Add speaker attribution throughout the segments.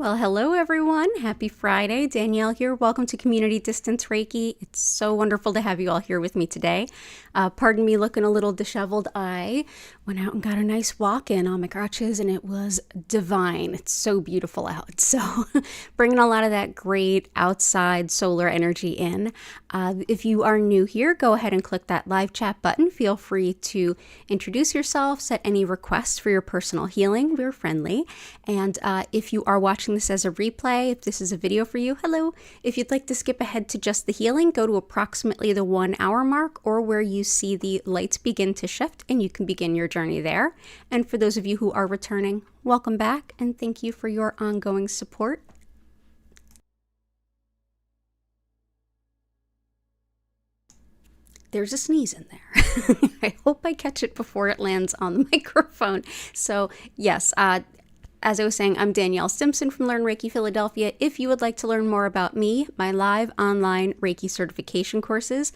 Speaker 1: Well, hello everyone. Happy Friday. Danielle here. Welcome to Community Distance Reiki. It's so wonderful to have you all here with me today. Pardon me looking a little disheveled. I went out and got a nice walk in on my crutches and it was divine. It's so beautiful out. So bringing a lot of that great outside solar energy in. If you are new here, go ahead and click that live chat button. Feel free to introduce yourself, set any requests for your personal healing. We're friendly. And if you are watching this as a replay, if this is a video for you, hello. If you'd like to skip ahead to just the healing, go to approximately the 1 hour mark or where you see the lights begin to shift and you can begin your journey there. And for those of you who are returning, welcome back and thank you for your ongoing support. There's a sneeze in there. I hope I catch it before it lands on the microphone. So yes, as I was saying, I'm Danielle Stimpson from Learn Reiki Philadelphia. If you would like to learn more about me, my live online Reiki certification courses,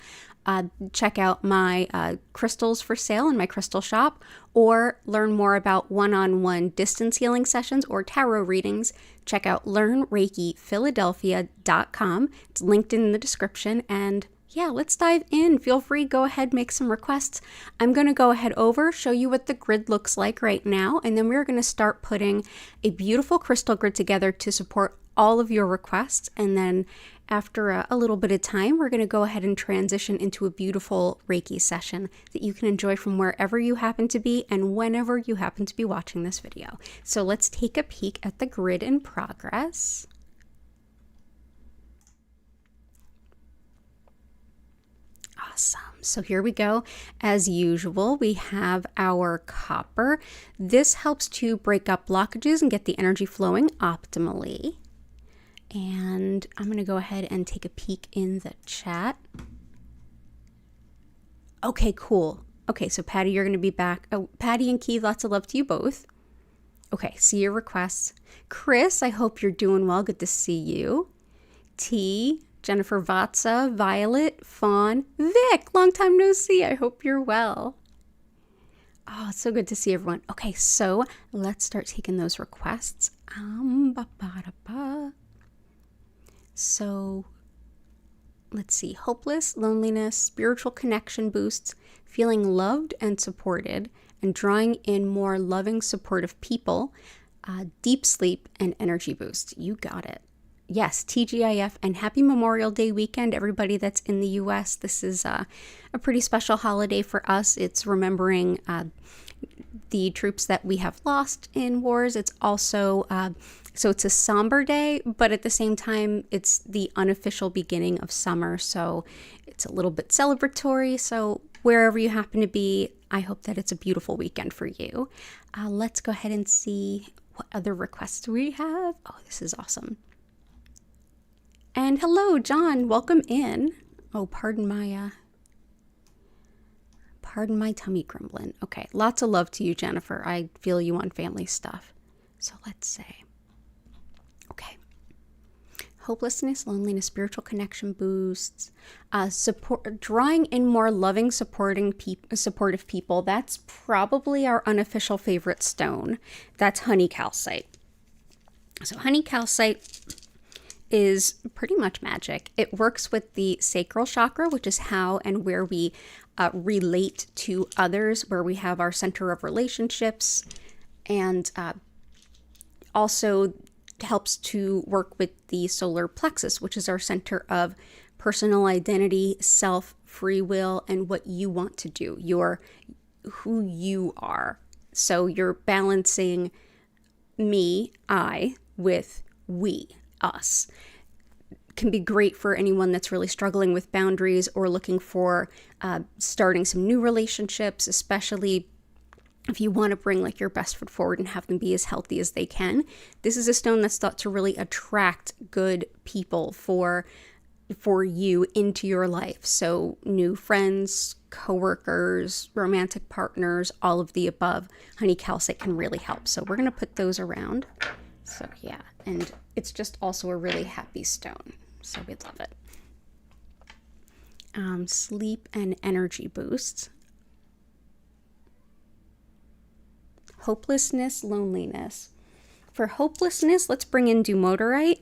Speaker 1: check out my crystals for sale in my crystal shop, or learn more about one-on-one distance healing sessions or tarot readings, check out learnreikiphiladelphia.com. It's linked in the description, and yeah, let's dive in. Feel free, go ahead, make some requests. I'm going to go ahead over, show you what the grid looks like right now, and then we're going to start putting a beautiful crystal grid together to support all of your requests. And then after a little bit of time, we're going to go ahead and transition into a beautiful Reiki session that you can enjoy from wherever you happen to be and whenever you happen to be watching this video. So let's take a peek at the grid in progress. Awesome. So here we go. As usual, we have our copper. This helps to break up blockages and get the energy flowing optimally. And I'm going to go ahead and take a peek in the chat. Okay, cool. Okay, so Patty, you're going to be back. Oh, Patty and Keith, lots of love to you both. Okay, see your requests. Chris, I hope you're doing well. Good to see you. T, Jennifer Vatsa, Violet, Fawn, Vic, long time no see. I hope you're well. Oh, it's so good to see everyone. Okay, so let's start taking those requests. So let's see. Hopeless, loneliness, spiritual connection boosts, feeling loved and supported, and drawing in more loving, supportive people, deep sleep, and energy boost. You got it. Yes, TGIF, and happy Memorial Day weekend, everybody that's in the U.S. This is a pretty special holiday for us. It's remembering the troops that we have lost in wars. It's also, so it's a somber day, but at the same time, it's the unofficial beginning of summer. So it's a little bit celebratory. So wherever you happen to be, I hope that it's a beautiful weekend for you. Let's go ahead and see what other requests we have. Oh, this is awesome. And hello, John, welcome in. Oh, pardon my tummy grumbling. Okay, lots of love to you, Jennifer. I feel you on family stuff. So let's say, okay. Hopelessness, loneliness, spiritual connection boosts, support, drawing in more loving, supportive people. That's probably our unofficial favorite stone. That's honey calcite. So honey calcite is pretty much magic. It works with the sacral chakra, which is how and where we relate to others, where we have our center of relationships, and also helps to work with the solar plexus, which is our center of personal identity, self, free will, and what you want to do, who you are. So you're balancing me, I, with we, us. Can be great for anyone that's really struggling with boundaries or looking for starting some new relationships, especially if you want to bring like your best foot forward and have them be as healthy as they can. This is a stone that's thought to really attract good people for you into your life. So new friends, coworkers, romantic partners, all of the above. Honey calcite can really help. So we're going to put those around. So yeah, and it's just also a really happy stone. So we love it. Sleep and energy boosts. Hopelessness, loneliness. For hopelessness, let's bring in dumodorite.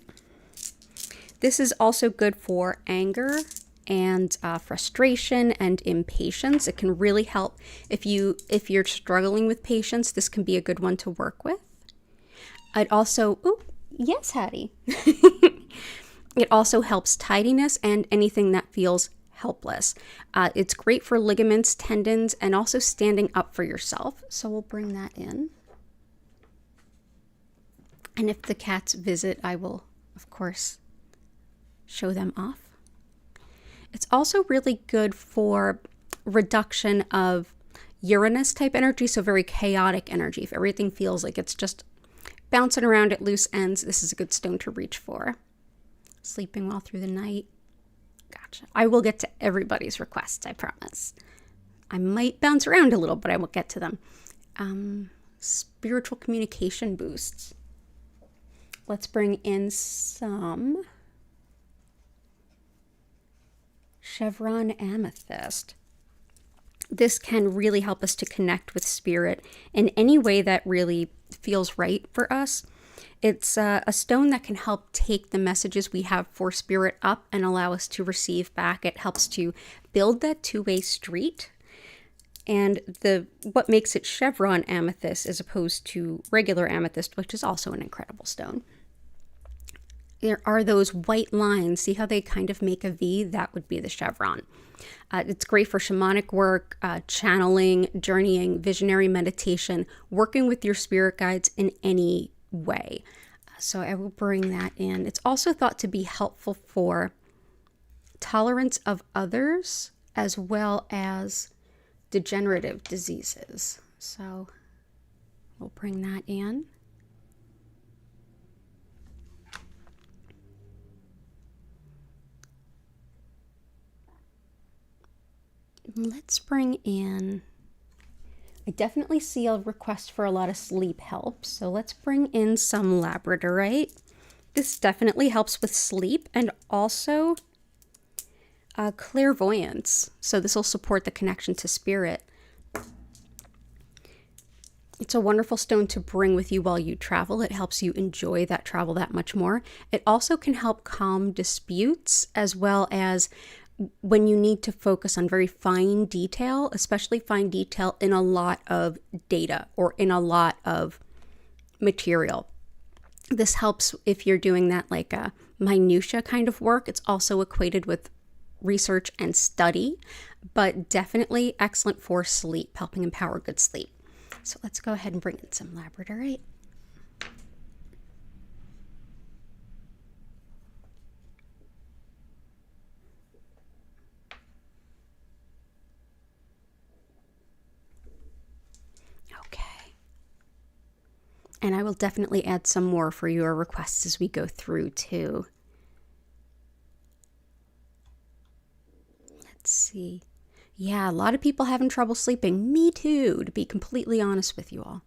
Speaker 1: This is also good for anger and frustration and impatience. It can really help if you're struggling with patience. This can be a good one to work with. It also, oh yes, Hattie. It also helps tidiness and anything that feels helpless. It's great for ligaments, tendons, and also standing up for yourself. So we'll bring that in. And if the cats visit, I will, of course, show them off. It's also really good for reduction of Uranus type energy, so very chaotic energy. If everything feels like it's just bouncing around at loose ends, this is a good stone to reach for. Sleeping well through the night. Gotcha. I will get to everybody's requests, I promise. I might bounce around a little, but I will get to them. Spiritual communication boosts. Let's bring in some Chevron Amethyst. This can really help us to connect with spirit in any way that really feels right for us. It's a stone that can help take the messages we have for spirit up and allow us to receive back. It helps to build that two-way street. And what makes it Chevron Amethyst as opposed to regular amethyst, which is also an incredible stone. There are those white lines. See how they kind of make a V? That would be the chevron. It's great for shamanic work, channeling, journeying, visionary meditation, working with your spirit guides in any way. So I will bring that in. It's also thought to be helpful for tolerance of others as well as degenerative diseases. So we'll bring that in. Let's bring in, I definitely see a request for a lot of sleep help, so let's bring in some labradorite. This definitely helps with sleep and also clairvoyance, so this will support the connection to spirit. It's a wonderful stone to bring with you while you travel. It helps you enjoy that travel that much more. It also can help calm disputes as well as when you need to focus on very fine detail, especially fine detail in a lot of data or in a lot of material. This helps if you're doing that like a minutia kind of work. It's also equated with research and study, but definitely excellent for sleep, helping empower good sleep. So let's go ahead and bring in some labradorite. And I will definitely add some more for your requests as we go through too. Let's see. Yeah, a lot of people having trouble sleeping. Me too, to be completely honest with you all.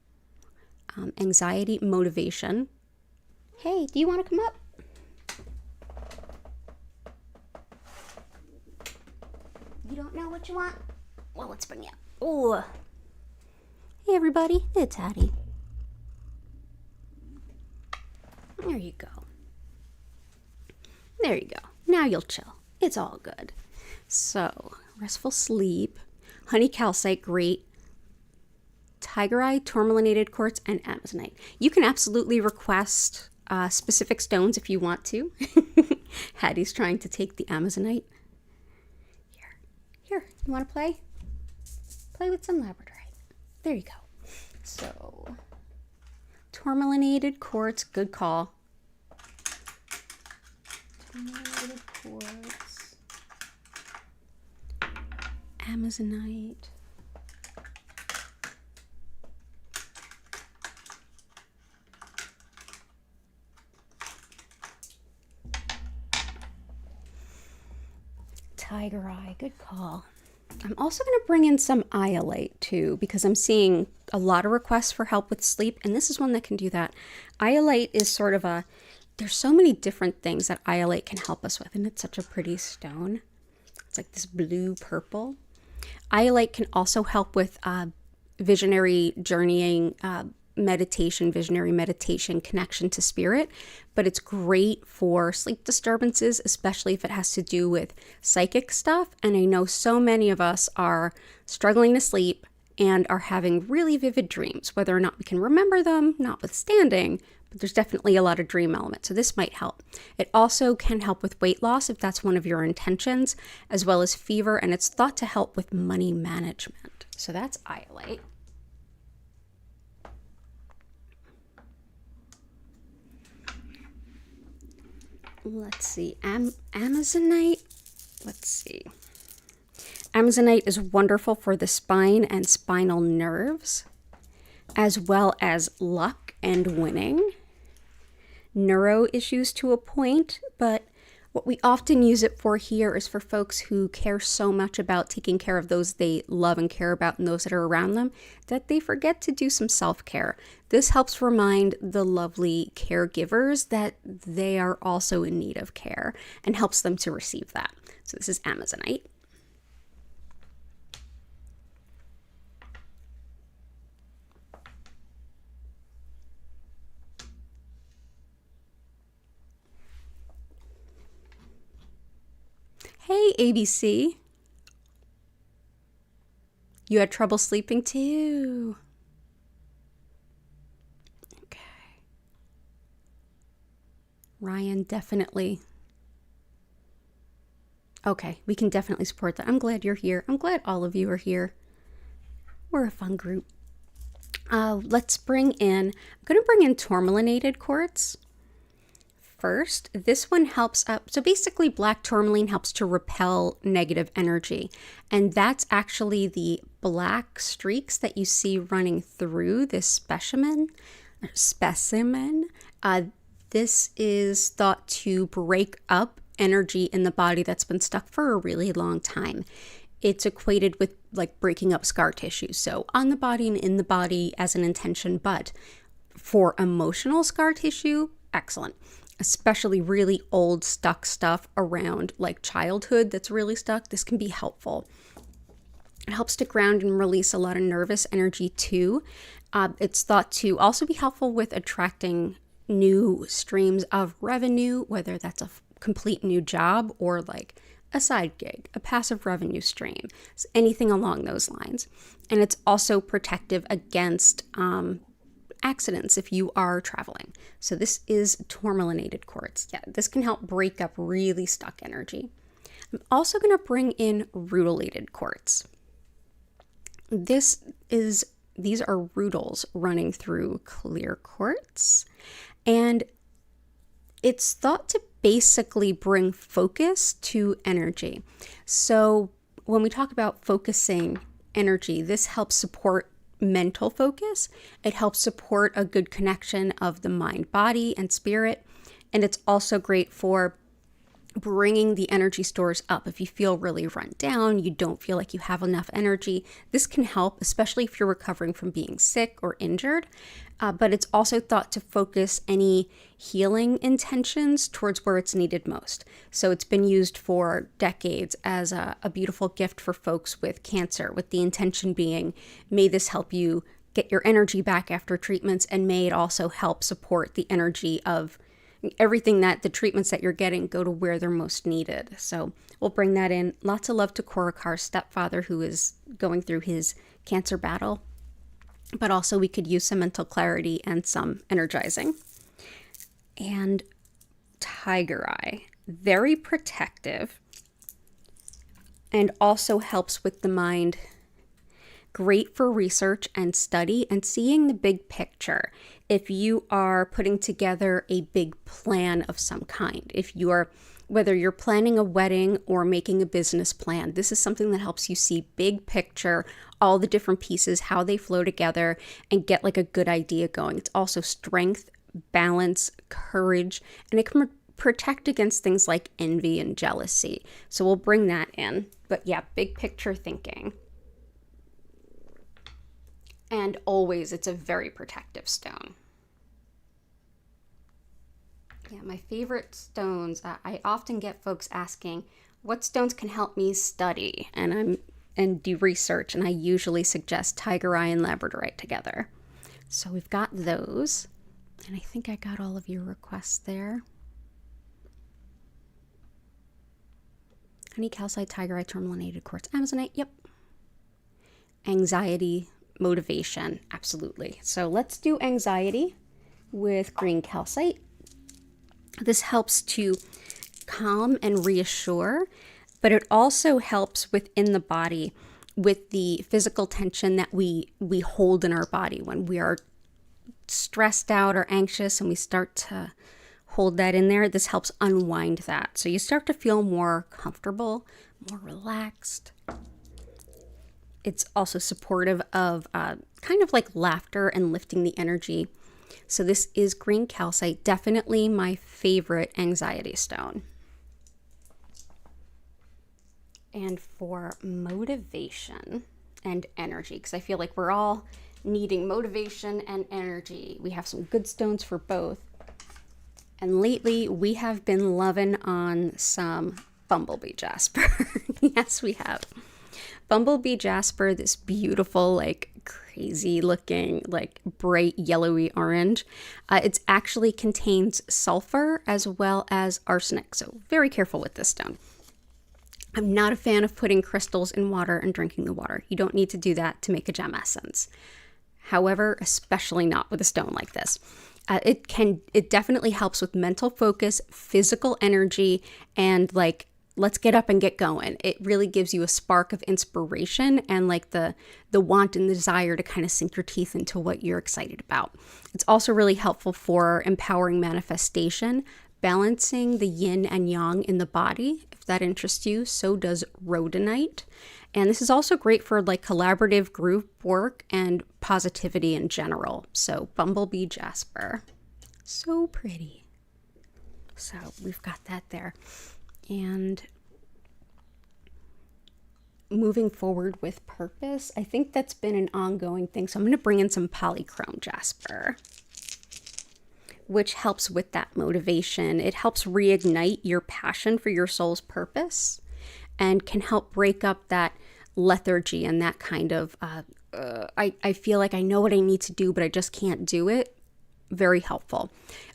Speaker 1: Anxiety, motivation. Hey, do you want to come up? You don't know what you want? Well, let's bring you up. Oh. Hey everybody, it's Hattie. There you go. There you go. Now you'll chill. It's all good. So, restful sleep, honey calcite, great. Tiger eye, tourmalinated quartz, and amazonite. You can absolutely request specific stones if you want to. Hattie's trying to take the amazonite. Here, you want to play? Play with some labradorite. There you go. So, tourmalinated quartz, good call. Tourmalinated quartz, amazonite, tiger eye, good call. I'm also going to bring in some Iolite too, because I'm seeing a lot of requests for help with sleep, and this is one that can do that. Iolite is sort of there's so many different things that Iolite can help us with, and it's such a pretty stone. It's like this blue purple. Iolite can also help with visionary journeying, meditation, visionary meditation, connection to spirit, but it's great for sleep disturbances, especially if it has to do with psychic stuff. And I know so many of us are struggling to sleep and are having really vivid dreams, whether or not we can remember them, notwithstanding, but there's definitely a lot of dream element. So this might help. It also can help with weight loss if that's one of your intentions, as well as fever, and it's thought to help with money management. So that's Iolite. Let's see, Amazonite. Let's see. Amazonite is wonderful for the spine and spinal nerves, as well as luck and winning. Neuro issues to a point, but what we often use it for here is for folks who care so much about taking care of those they love and care about and those that are around them that they forget to do some self-care. This helps remind the lovely caregivers that they are also in need of care and helps them to receive that. So this is Amazonite. Hey, ABC. You had trouble sleeping too. Okay. Ryan, definitely. Okay, we can definitely support that. I'm glad you're here. I'm glad all of you are here. We're a fun group. Let's bring in, I'm going to bring in tourmalinated quartz. First, this one helps up. So basically black tourmaline helps to repel negative energy. And that's actually the black streaks that you see running through this specimen. This is thought to break up energy in the body that's been stuck for a really long time. It's equated with like breaking up scar tissue. So on the body and in the body as an intention, but for emotional scar tissue, excellent. Especially really old stuck stuff around like childhood that's really stuck, this can be helpful. It helps to ground and release a lot of nervous energy too. It's thought to also be helpful with attracting new streams of revenue, whether that's a complete new job or like a side gig, a passive revenue stream, anything along those lines. And it's also protective against accidents if you are traveling. So this is tourmalinated quartz. Yeah, this can help break up really stuck energy. I'm also going to bring in rutilated quartz. These are rutils running through clear quartz, and it's thought to basically bring focus to energy. So when we talk about focusing energy, this helps support mental focus. It helps support a good connection of the mind, body, and spirit. And it's also great for bringing the energy stores up. If you feel really run down, you don't feel like you have enough energy, this can help, especially if you're recovering from being sick or injured. But it's also thought to focus any healing intentions towards where it's needed most. So it's been used for decades as a beautiful gift for folks with cancer, with the intention being, may this help you get your energy back after treatments, and may it also help support the energy of everything that the treatments that you're getting go to where they're most needed. So we'll bring that in. Lots of love to Korakar's stepfather who is going through his cancer battle. But also we could use some mental clarity and some energizing. And tiger eye, very protective and also helps with the mind. Great for research and study and seeing the big picture. If you are putting together a big plan of some kind, whether you're planning a wedding or making a business plan, this is something that helps you see big picture, all the different pieces, how they flow together, and get like a good idea going. It's also strength, balance, courage, and it can protect against things like envy and jealousy. So we'll bring that in. But yeah, big picture thinking. And always, it's a very protective stone. Yeah, my favorite stones, I often get folks asking, what stones can help me study and do research? And I usually suggest tiger eye and labradorite together. So we've got those. And I think I got all of your requests there. Honey, calcite, tigerite, tourmalinated quartz, amazonite. Yep. Anxiety, motivation. Absolutely. So let's do anxiety with green calcite. This helps to calm and reassure, but it also helps within the body with the physical tension that we hold in our body when we are stressed out or anxious, and we start to hold that in there. This helps unwind that. So you start to feel more comfortable, more relaxed. It's also supportive of kind of like laughter and lifting the energy. So this is green calcite, definitely my favorite anxiety stone. And for motivation and energy, because I feel like we're all needing motivation and energy. We have some good stones for both. And lately we have been loving on some bumblebee jasper. Yes, we have. Bumblebee jasper, this beautiful, like crazy looking, like bright yellowy orange. It actually contains sulfur as well as arsenic. So very careful with this stone. I'm not a fan of putting crystals in water and drinking the water. You don't need to do that to make a gem essence. However, especially not with a stone like this. It definitely helps with mental focus, physical energy, and like, let's get up and get going. It really gives you a spark of inspiration and like the want and the desire to kind of sink your teeth into what you're excited about. It's also really helpful for empowering manifestation, balancing the yin and yang in the body. If that interests you, so does rhodonite. And this is also great for like collaborative group work and positivity in general. So bumblebee jasper, so pretty. So we've got that there. And moving forward with purpose, I think that's been an ongoing thing. So I'm going to bring in some polychrome jasper, which helps with that motivation. It helps reignite your passion for your soul's purpose and can help break up that lethargy and that kind of, I feel like I know what I need to do, but I just can't do it. Very helpful.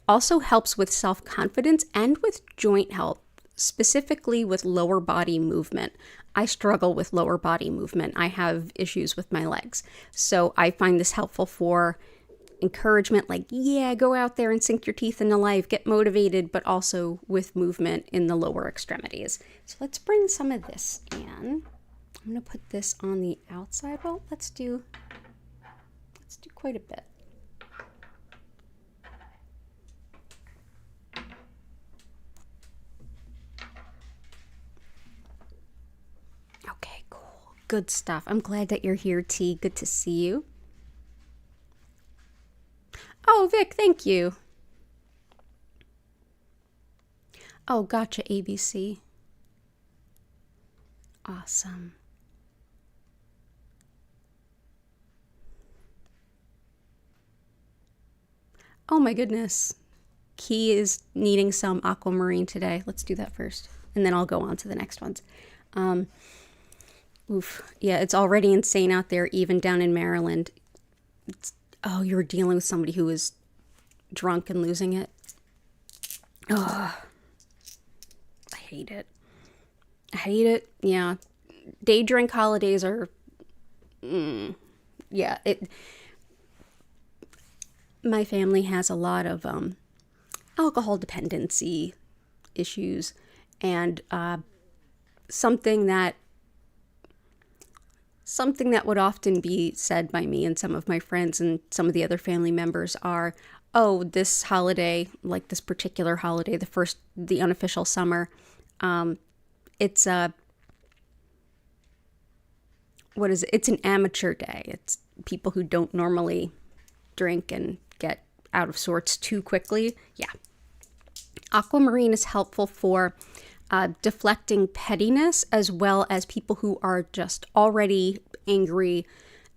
Speaker 1: Also helps with self-confidence and with joint health, specifically with lower body movement. I struggle with lower body movement. I have issues with my legs. So I find this helpful for encouragement, like, yeah, go out there and sink your teeth into life, get motivated, but also with movement in the lower extremities. So let's bring some of this in. I'm going to put this on the outside. Well, let's do quite a bit. Okay, cool. Good stuff. I'm glad that you're here, T. Good to see you. Oh, Vic, thank you. Oh, gotcha, ABC. Awesome. Oh my goodness. Key is needing some aquamarine today. Let's do that first, and then I'll go on to the next ones. Yeah, it's already insane out there, even down in Maryland. Oh, you were dealing with somebody who was drunk and losing it. Oh, I hate it. I hate it. Yeah. Day drink holidays are, yeah. My family has a lot of alcohol dependency issues, and something that would often be said by me and some of my friends and some of the other family members are, oh, this holiday, like this particular holiday, the unofficial summer, it's it's an amateur day. It's people who don't normally drink and get out of sorts too quickly. Yeah. Aquamarine is helpful for deflecting pettiness, as well as people who are just already angry,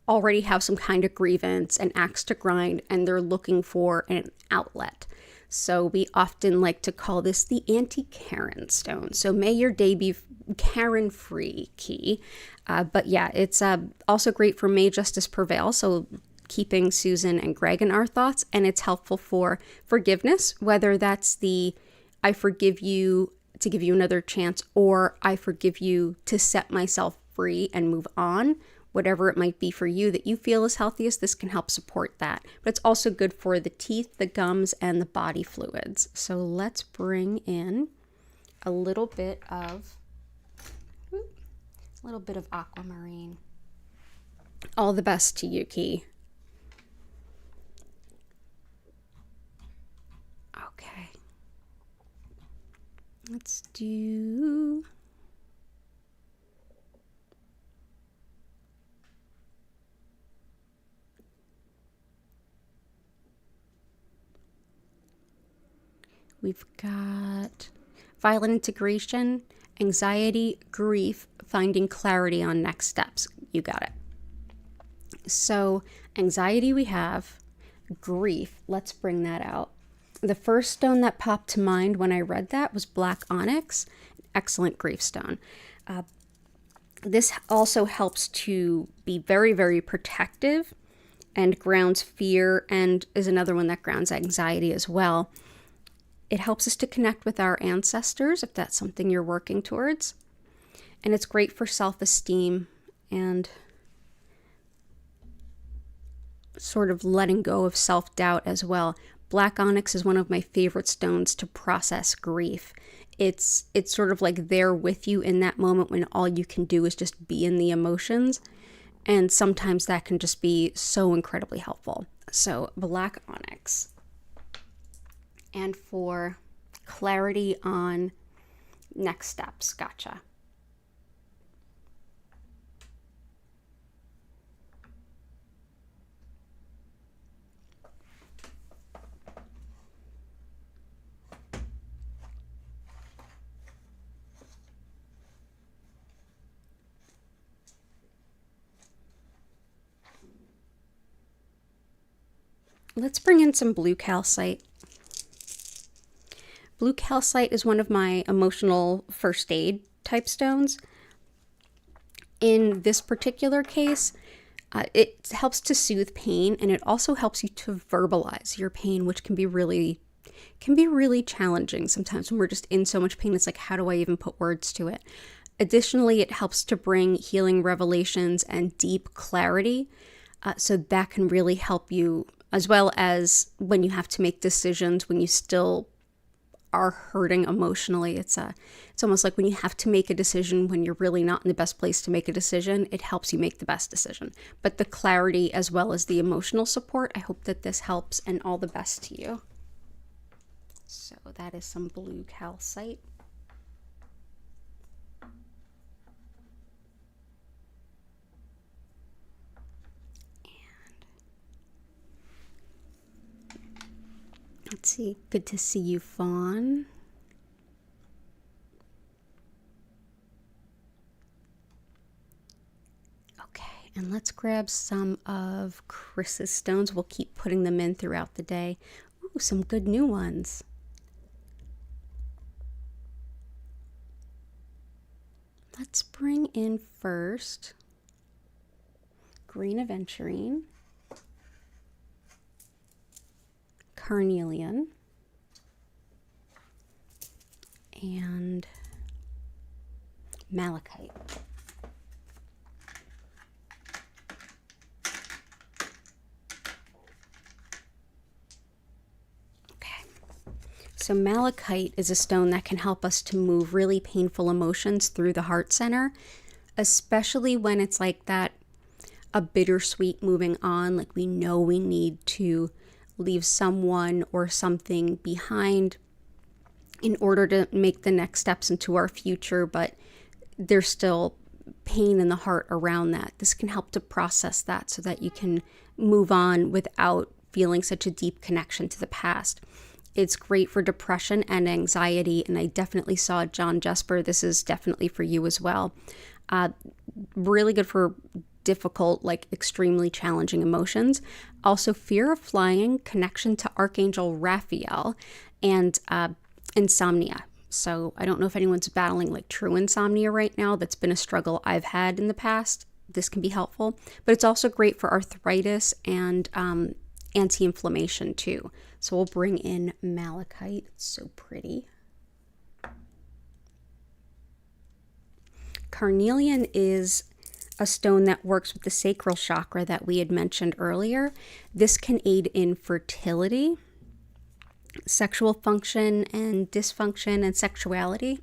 Speaker 1: already have some kind of grievance, an axe to grind, and they're looking for an outlet. So we often like to call this the anti-Karen stone. So may your day be Karen-free, Key. But yeah, it's also great for May Justice Prevail. So keeping Susan and Greg in our thoughts, and it's helpful for forgiveness, whether that's the I forgive you to give you another chance, or I forgive you to set myself free and move on. Whatever it might be for you that you feel is healthiest, this can help support that. But it's also good for the teeth, the gums, and the body fluids. So let's bring in a little bit of aquamarine. All the best to Yuki. Okay. Let's do... We've got violent integration, anxiety, grief, finding clarity on next steps. You got it. So anxiety we have, grief, let's bring that out. The first stone that popped to mind when I read that was black onyx, excellent grief stone. This also helps to be very, very protective and grounds fear, and is another one that grounds anxiety as well. It helps us to connect with our ancestors if that's something you're working towards. And it's great for self-esteem and sort of letting go of self-doubt as well. Black onyx is one of my favorite stones to process grief. It's sort of like there with you in that moment when all you can do is just be in the emotions. And sometimes that can just be so incredibly helpful. So black onyx. And for clarity on next steps, gotcha. Let's bring in some blue calcite. Blue calcite is one of my emotional first aid type stones. In this particular case, it helps to soothe pain, and it also helps you to verbalize your pain, which can be really challenging sometimes when we're just in so much pain. It's like, how do I even put words to it? Additionally, it helps to bring healing revelations and deep clarity. So that can really help you, as well as when you have to make decisions, when you still are hurting emotionally. It's almost like when you have to make a decision when you're really not in the best place to make a decision, it helps you make the best decision. But the clarity as well as the emotional support, I hope that this helps, and all the best to you. So that is some blue calcite. Let's see. Good to see you, Fawn. Okay, and let's grab some of Chris's stones. We'll keep putting them in throughout the day. Ooh, some good new ones. Let's bring in first green aventurine, carnelian, and malachite. Okay, so malachite is a stone that can help us to move really painful emotions through the heart center, especially when it's like that, a bittersweet moving on, like we know we need to leave someone or something behind in order to make the next steps into our future, but there's still pain in the heart around that. This can help to process that so that you can move on without feeling such a deep connection to the past. It's great for depression and anxiety, and I definitely saw John Jesper. This is definitely for you as well. Really good for difficult, like extremely challenging emotions. Also fear of flying, connection to Archangel Raphael, and insomnia. So I don't know if anyone's battling like true insomnia right now. That's been a struggle I've had in the past. this can be helpful, but it's also great for arthritis and anti-inflammation too. So we'll bring in malachite. It's so pretty. Carnelian is a stone that works with the sacral chakra that we had mentioned earlier. This can aid in fertility, sexual function and dysfunction and sexuality,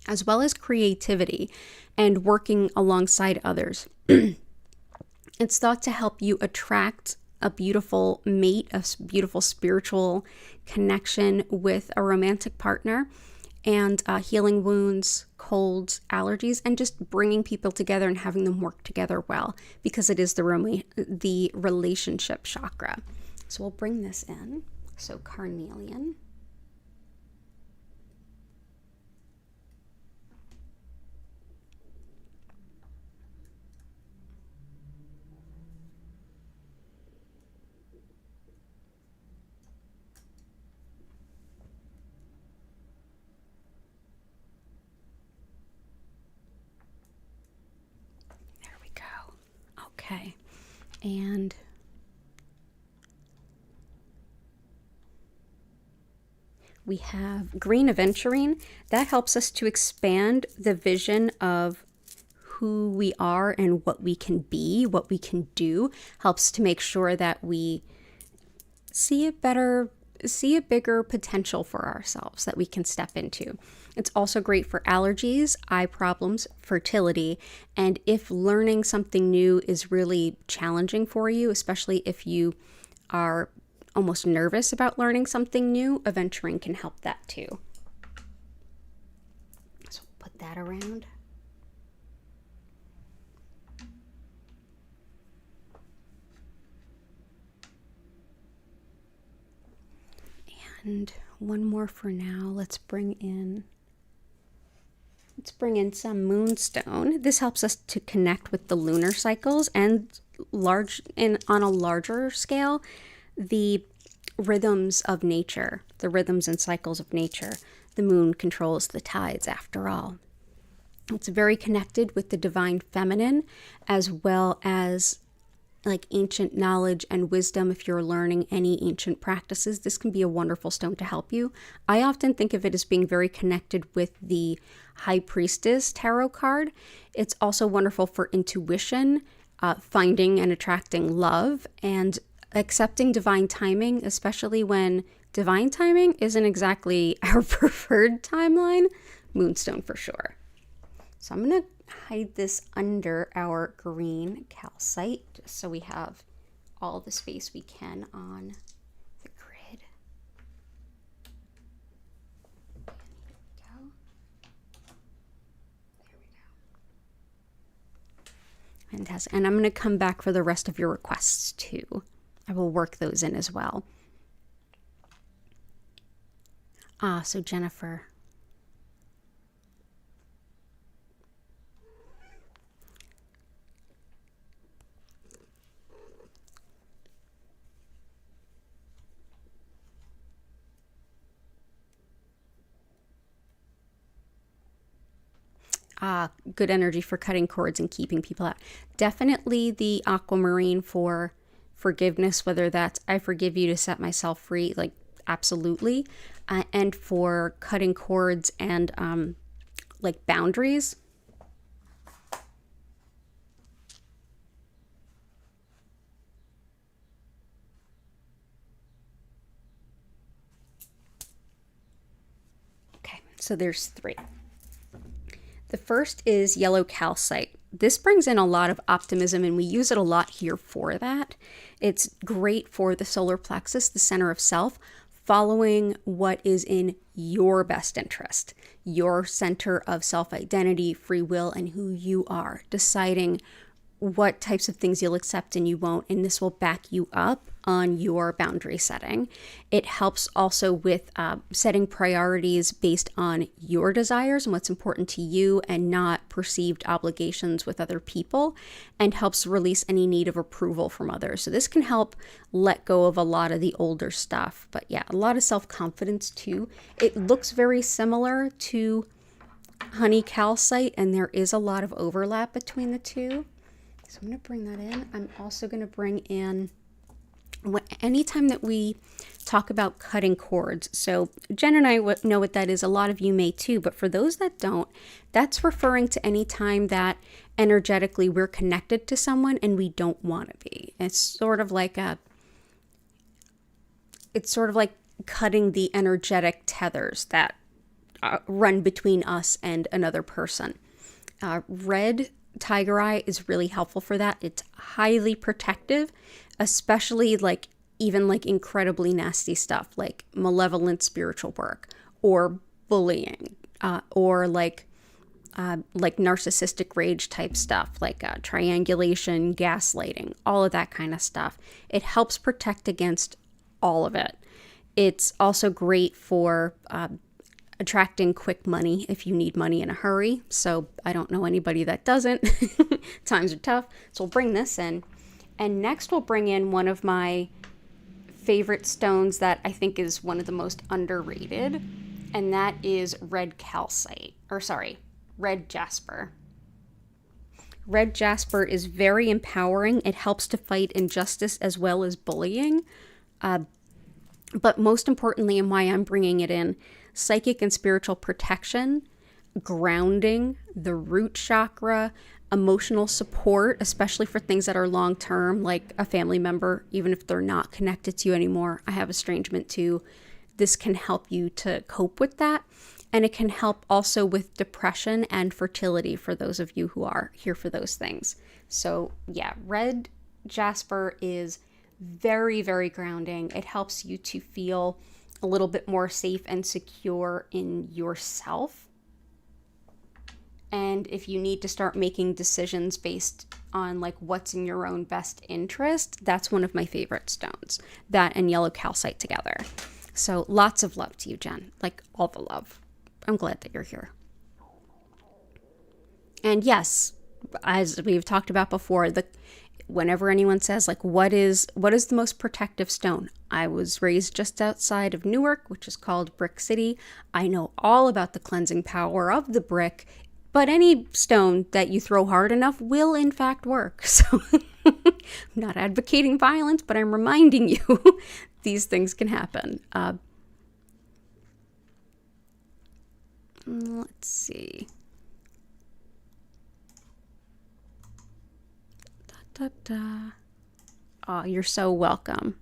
Speaker 1: as well as creativity and working alongside others. It's thought to help you attract a beautiful mate, a beautiful spiritual connection with a romantic partner, and healing wounds, colds, allergies, and just bringing people together and having them work together well, because it is the relationship chakra. So we'll bring this in. So carnelian. Okay, and we have green aventurine. That helps us to expand the vision of who we are and what we can be, what we can do. Helps to make sure that we see a bigger potential for ourselves that we can step into. It's also great for allergies, eye problems, fertility, and if learning something new is really challenging for you, especially if you are almost nervous about learning something new, aventurine can help that too. So put that around. And one more for now. Let's bring in some moonstone. This helps us to connect with the lunar cycles and on a larger scale, the rhythms of nature, the rhythms and cycles of nature. The moon controls the tides after all. It's very connected with the divine feminine, as well as like ancient knowledge and wisdom. If you're learning any ancient practices, this can be a wonderful stone to help you. I often think of it as being very connected with the High Priestess tarot card. It's also wonderful for intuition, finding and attracting love, and accepting divine timing, especially when divine timing isn't exactly our preferred timeline. Moonstone for sure. So I'm going to hide this under our green calcite, just so we have all the space we can on the grid. There we go. Fantastic. And I'm going to come back for the rest of your requests too. I will work those in as well. So Jennifer. Good energy for cutting cords and keeping people out. Definitely the aquamarine for forgiveness, whether that's I forgive you to set myself free, like absolutely. And for cutting cords and like boundaries. Okay, so there's 3. The first is yellow calcite. This brings in a lot of optimism, and we use it a lot here for that. It's great for the solar plexus, the center of self, following what is in your best interest, your center of self-identity, free will, and who you are, deciding what types of things you'll accept and you won't, and this will back you up on your boundary setting. It helps also with setting priorities based on your desires and what's important to you, and not perceived obligations with other people, and helps release any need of approval from others. So this can help let go of a lot of the older stuff. But yeah, a lot of self-confidence too. It looks very similar to honey calcite, and there is a lot of overlap between the two. So I'm going to bring that in. I'm also going to bring in, anytime that we talk about cutting cords, so Jen and I know what that is. A lot of you may too, but for those that don't, that's referring to any time that energetically we're connected to someone and we don't want to be. It's sort of like cutting the energetic tethers that run between us and another person. Red tiger eye is really helpful for that. It's highly protective, especially even incredibly nasty stuff like malevolent spiritual work or bullying, or like narcissistic rage type stuff, like triangulation, gaslighting, all of that kind of stuff. It helps protect against all of it. It's also great for attracting quick money if you need money in a hurry. So I don't know anybody that doesn't. Times are tough. So we'll bring this in. And next we'll bring in one of my favorite stones that I think is one of the most underrated. And that is red jasper. Red jasper is very empowering. It helps to fight injustice as well as bullying. But most importantly, and why I'm bringing it in, psychic and spiritual protection, grounding, the root chakra, emotional support, especially for things that are long-term, like a family member, even if they're not connected to you anymore. I have estrangement too. This can help you to cope with that. And it can help also with depression and fertility for those of you who are here for those things. So yeah, red jasper is very, very grounding. It helps you to feel a little bit more safe and secure in yourself. And if you need to start making decisions based on what's in your own best interest, that's one of my favorite stones. That and yellow calcite together. So lots of love to you, Jen. All the love. I'm glad that you're here. And yes, as we've talked about before, whenever anyone says what is the most protective stone? I was raised just outside of Newark, which is called Brick City. I know all about the cleansing power of the brick, but any stone that you throw hard enough will in fact work. So I'm not advocating violence, but I'm reminding you these things can happen. Let's see. Oh, you're so welcome.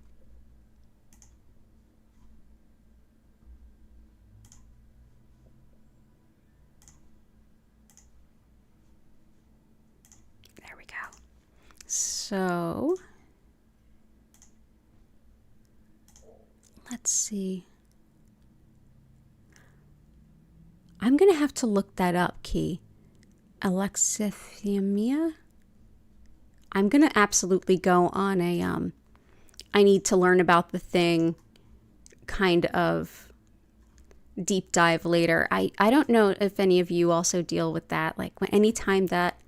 Speaker 1: There we go. So let's see. I'm going to have to look that up, Key. Alexithymia? I'm going to absolutely go on a, I need to learn about the thing kind of deep dive later. I don't know if any of you also deal with that. Anytime that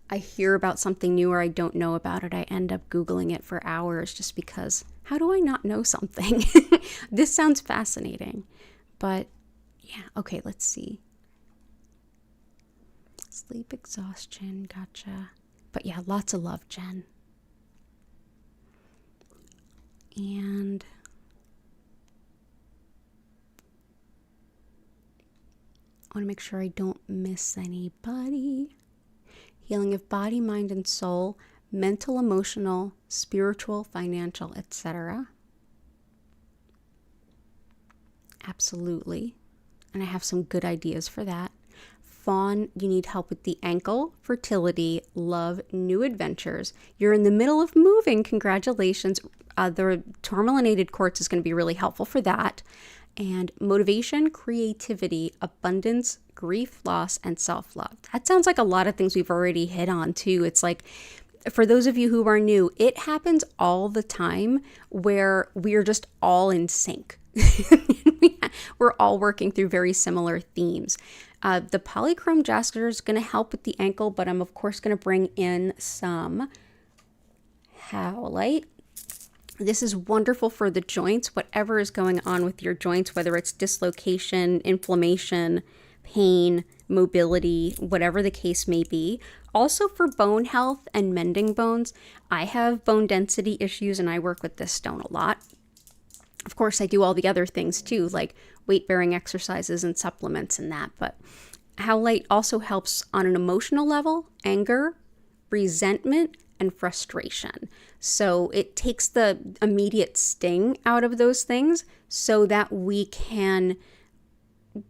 Speaker 1: I hear about something new or I don't know about it, I end up Googling it for hours just because how do I not know something? This sounds fascinating. But yeah, okay, let's see. Sleep exhaustion, gotcha. But yeah, lots of love, Jen. And I want to make sure I don't miss anybody. Healing of body, mind, and soul, mental, emotional, spiritual, financial, etc. Absolutely. And I have some good ideas for that. Fawn, you need help with the ankle, fertility, love, new adventures. You're in the middle of moving. Congratulations. The tourmalinated quartz is going to be really helpful for that. And motivation, creativity, abundance, grief, loss, and self-love. That sounds like a lot of things we've already hit on too. It's for those of you who are new, it happens all the time where we're just all in sync. We're all working through very similar themes. The polychrome jasper is going to help with the ankle, but I'm of course going to bring in some howlite. This is wonderful for the joints, whatever is going on with your joints, whether it's dislocation, inflammation, pain, mobility, whatever the case may be. Also for bone health and mending bones. I have bone density issues and I work with this stone a lot. Of course, I do all the other things too, like weight-bearing exercises and supplements and that. But Howlite also helps on an emotional level, anger, resentment, and frustration. So it takes the immediate sting out of those things so that we can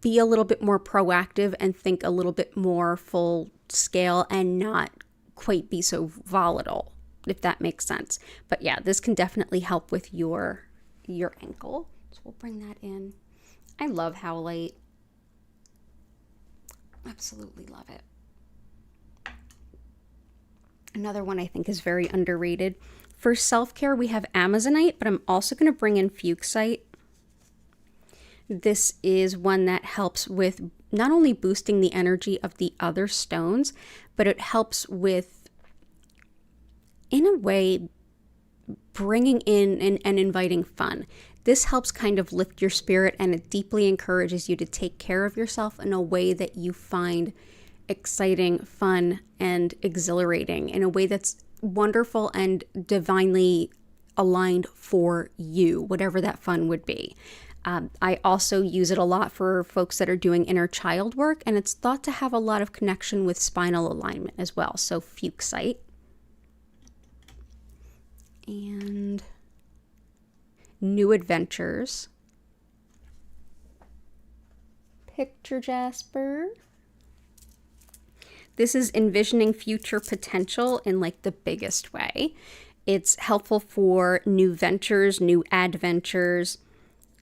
Speaker 1: be a little bit more proactive and think a little bit more full scale and not quite be so volatile, if that makes sense. But yeah, this can definitely help with your ankle. So we'll bring that in. I love Howlite. Absolutely love it. Another one I think is very underrated. For self-care, we have Amazonite, but I'm also going to bring in Fuchsite. This is one that helps with not only boosting the energy of the other stones, but it helps with, in a way, bringing in and inviting fun. This helps kind of lift your spirit, and it deeply encourages you to take care of yourself in a way that you find exciting, fun, and exhilarating, in a way that's wonderful and divinely aligned for you, whatever that fun would be. I also use it a lot for folks that are doing inner child work, and it's thought to have a lot of connection with spinal alignment as well. So Fuchsite. And New Adventures. Picture Jasper. This is envisioning future potential in like the biggest way. It's helpful for new ventures, new adventures,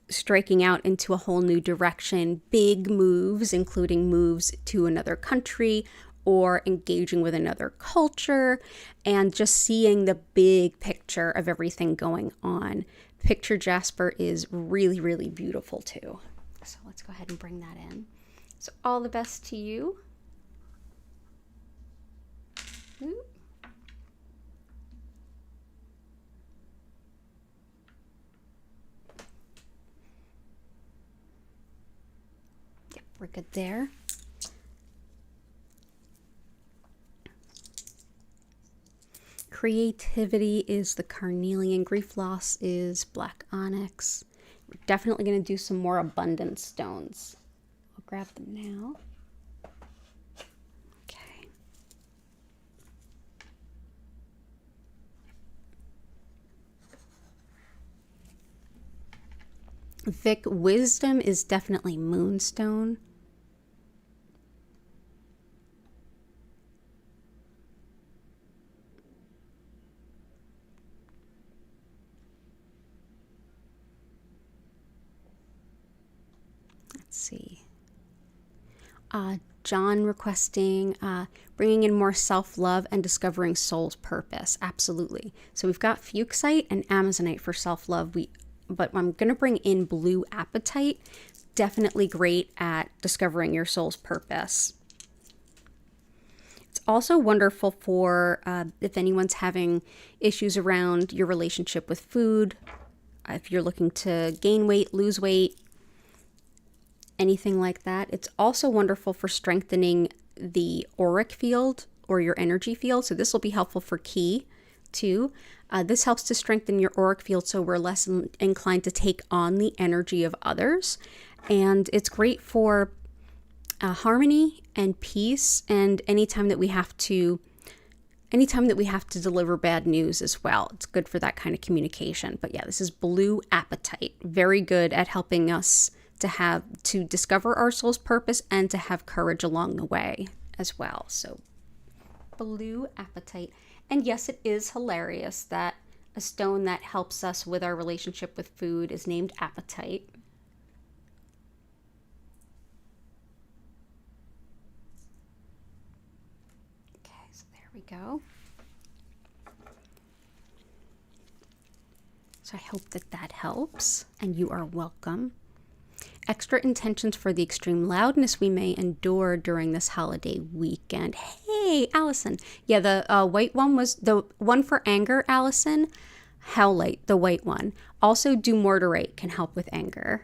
Speaker 1: striking out into a whole new direction, big moves, including moves to another country or engaging with another culture, and just seeing the big picture of everything going on. Picture Jasper is really, really beautiful too. So let's go ahead and bring that in. So all the best to you. Ooh. Yep, we're good there. Creativity is the carnelian. Grief loss is black onyx. We're definitely going to do some more abundant stones. I'll grab them now. Okay. Vic Wisdom is definitely moonstone. See. John requesting bringing in more self-love and discovering soul's purpose. Absolutely. So we've got Fuchsite and Amazonite for self-love. But I'm going to bring in blue apatite. Definitely great at discovering your soul's purpose. It's also wonderful for if anyone's having issues around your relationship with food, if you're looking to gain weight, lose weight, anything like that. It's also wonderful for strengthening the auric field or your energy field. So this will be helpful for Ki too. This helps to strengthen your auric field so we're less inclined to take on the energy of others. And it's great for harmony and peace, and anytime that we have to deliver bad news as well. It's good for that kind of communication. But yeah, this is blue apatite. Very good at helping us to discover our soul's purpose and to have courage along the way as well. So blue apatite. And yes, it is hilarious that a stone that helps us with our relationship with food is named apatite. Okay, so there we go. So I hope that helps, and you are welcome. Extra intentions for the extreme loudness we may endure during this holiday weekend. Hey, Allison. Yeah, the white one was the one for anger, Allison. Howlite, the white one. Also, Dumortierite can help with anger.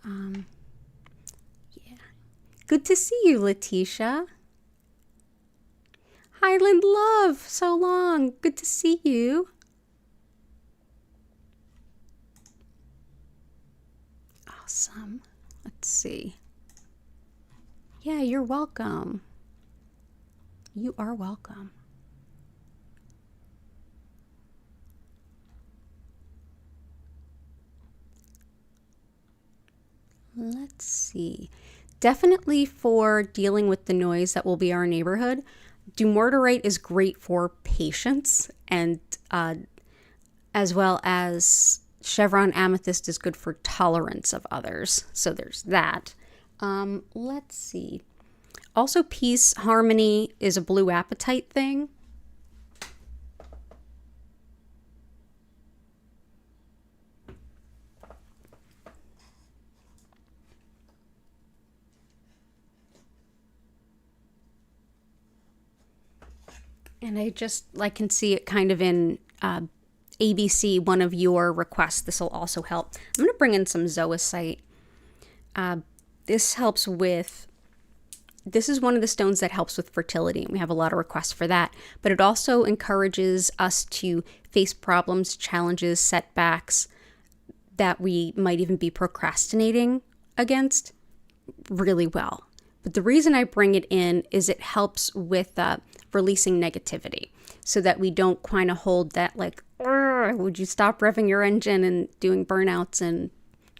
Speaker 1: Yeah. Good to see you, Letitia. Highland Love, so long. Good to see you. Awesome. Let's see. Yeah, you're welcome. You are welcome. Let's see. Definitely for dealing with the noise that will be our neighborhood, dumortierite is great for patience, and as well as chevron amethyst is good for tolerance of others. So there's that. Let's see. Also, peace, harmony is a blue apatite thing. And I can see it kind of in ABC, one of your requests. This will also help. I'm going to bring in some Zoisite. This helps with, this is one of the stones that helps with fertility, and we have a lot of requests for that. But it also encourages us to face problems, challenges, setbacks that we might even be procrastinating against really well. But the reason I bring it in is it helps with releasing negativity, so that we don't kind of hold that like, would you stop revving your engine and doing burnouts and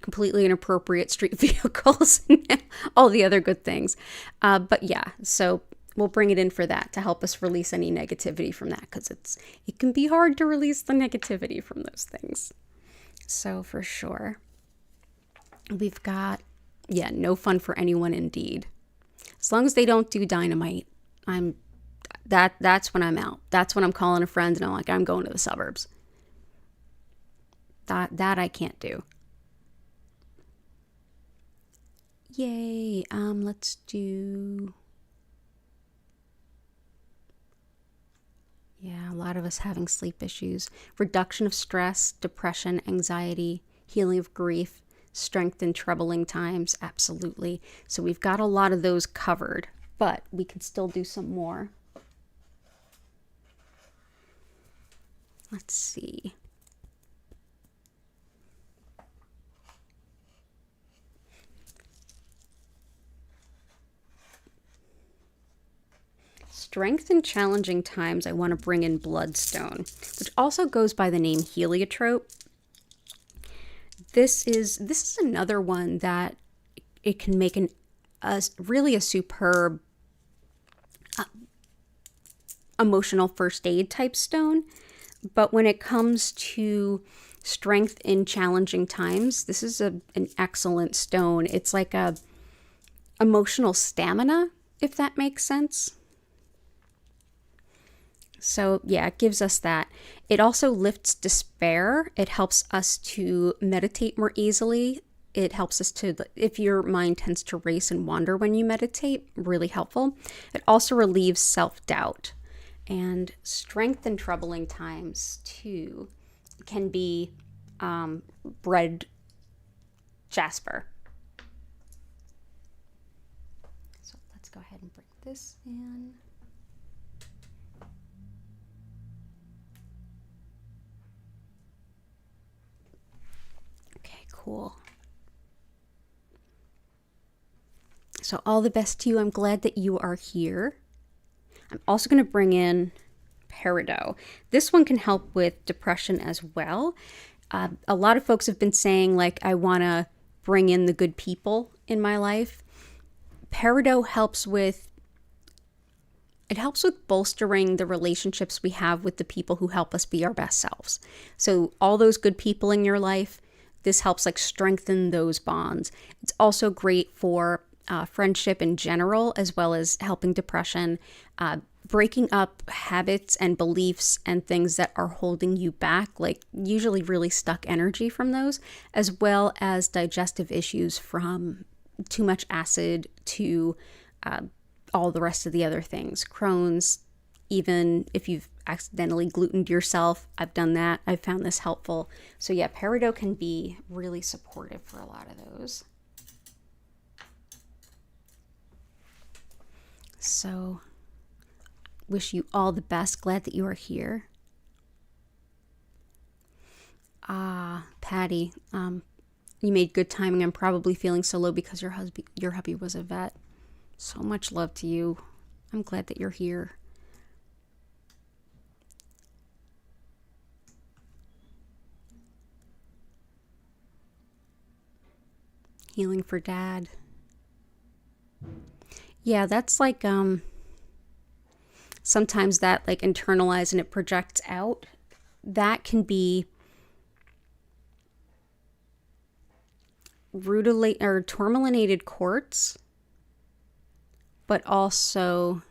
Speaker 1: completely inappropriate street vehicles and all the other good things. But yeah, so we'll bring it in for that to help us release any negativity from that, because it can be hard to release the negativity from those things. So for sure. We've got, yeah, no fun for anyone indeed. As long as they don't do dynamite, that's when I'm out. That's when I'm calling a friend and I'm like, I'm going to the suburbs. That I can't do. Yay. Let's do, yeah, a lot of us having sleep issues. Reduction of stress, depression, anxiety, healing of grief, strength in troubling times. Absolutely. So we've got a lot of those covered, but we can still do some more. Let's see. Strength in challenging times, I want to bring in Bloodstone, which also goes by the name Heliotrope. This is another one that it can make really a superb emotional first aid type stone. But when it comes to strength in challenging times, this is an excellent stone. It's like a emotional stamina, if that makes sense. So yeah, it gives us that. It also lifts despair. It helps us to meditate more easily. It helps us to, if your mind tends to race and wander when you meditate, really helpful. It also relieves self-doubt. And strength in troubling times too can be red jasper. So let's go ahead and bring this in. Cool. So all the best to you. I'm glad that you are here. I'm also going to bring in Peridot. This one can help with depression as well. A lot of folks have been saying, like, I want to bring in the good people in my life. Peridot helps with bolstering the relationships we have with the people who help us be our best selves. So all those good people in your life, this helps like strengthen those bonds. It's also great for friendship in general, as well as helping depression, breaking up habits and beliefs and things that are holding you back, like usually really stuck energy from those, as well as digestive issues from too much acid to all the rest of the other things. Crohn's, even if you've accidentally glutened yourself, I've done that. I've found this helpful. So yeah, Peridot can be really supportive for a lot of those. So wish you all the best. Glad that you are here. Patty, you made good timing. I'm probably feeling so low because your hubby was a vet. So much love to you. I'm glad that you're here. Healing for Dad. Yeah, that's like sometimes that like internalized and it projects out. That can be rhodolite or tourmalinated quartz, but also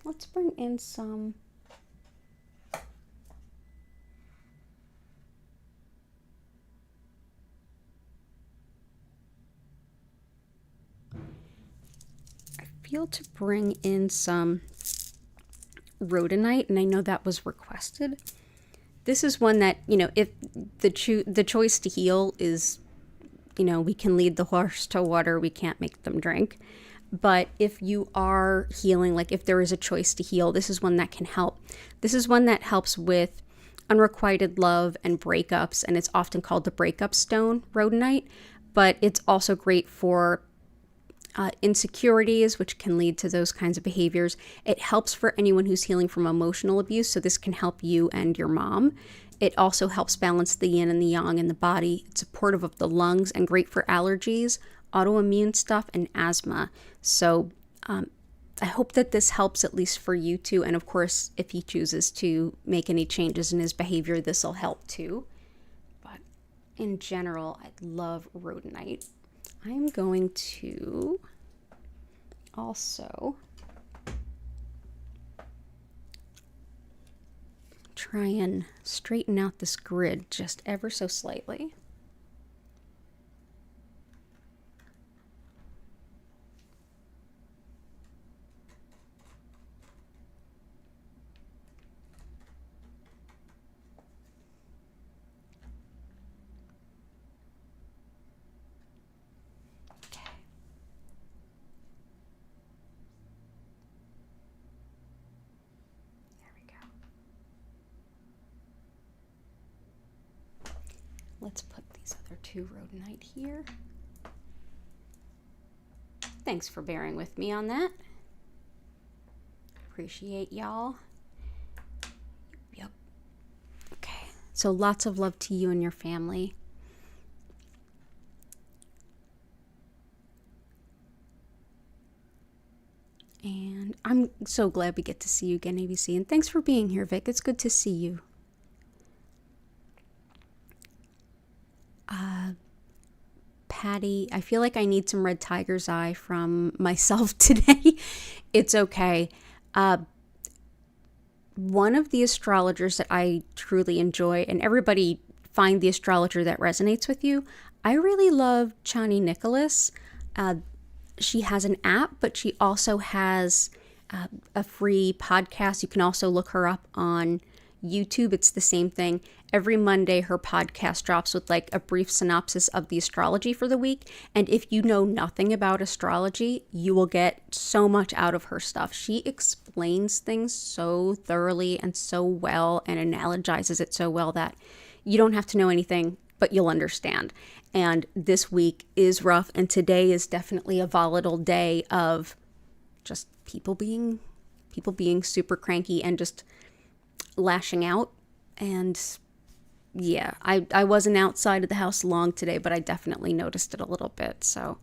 Speaker 1: let's bring in some to bring in some Rhodonite, and I know that was requested. This is one that, you know, if the choice to heal is, you know, we can lead the horse to water, we can't make them drink. But if you are healing, like if there is a choice to heal, this is one that can help. This is one that helps with unrequited love and breakups, and it's often called the breakup stone, Rhodonite. But it's also great for insecurities, which can lead to those kinds of behaviors. It helps for anyone who's healing from emotional abuse, so this can help you and your mom. It also helps balance the yin and the yang in the body. It's supportive of the lungs and great for allergies, autoimmune stuff, and asthma. So I hope that this helps at least for you too. And of course, if he chooses to make any changes in his behavior, this will help too. But in general, I love Rhodonite. I'm going to also try and straighten out this grid just ever so slightly. Let's put these other two Rhodonite here. Thanks for bearing with me on that. Appreciate y'all. Yep. Okay, so lots of love to you and your family. And I'm so glad we get to see you again, ABC. And thanks for being here, Vic. It's good to see you. Patty, I feel like I need some red tiger's eye from myself today. It's okay. One of the astrologers that I truly enjoy, and everybody find the astrologer that resonates with you. I really love Chani Nicholas. She has an app, but she also has a free podcast. You can also look her up on YouTube. It's the same thing. Every Monday, her podcast drops with like a brief synopsis of the astrology for the week. And if you know nothing about astrology, you will get so much out of her stuff. She explains things so thoroughly and so well and analogizes it so well that you don't have to know anything, but you'll understand. And this week is rough. And today is definitely a volatile day of just people being super cranky and just lashing out. And yeah, I wasn't outside of the house long today, but I definitely noticed it a little bit. So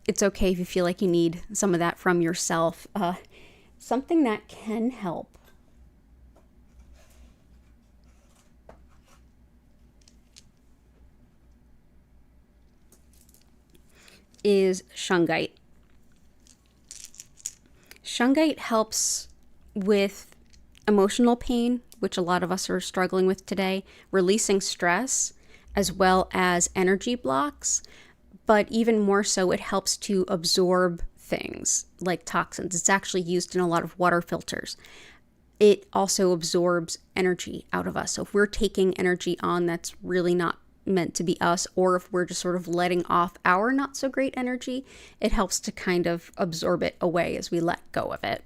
Speaker 1: it's okay if you feel like you need some of that from yourself. Something that can help is shungite. Shungite helps with emotional pain, which a lot of us are struggling with today, releasing stress, as well as energy blocks. But even more so, it helps to absorb things like toxins. It's actually used in a lot of water filters. It also absorbs energy out of us. So if we're taking energy on that's really not meant to be us, or if we're just sort of letting off our not so great energy, it helps to kind of absorb it away as we let go of it.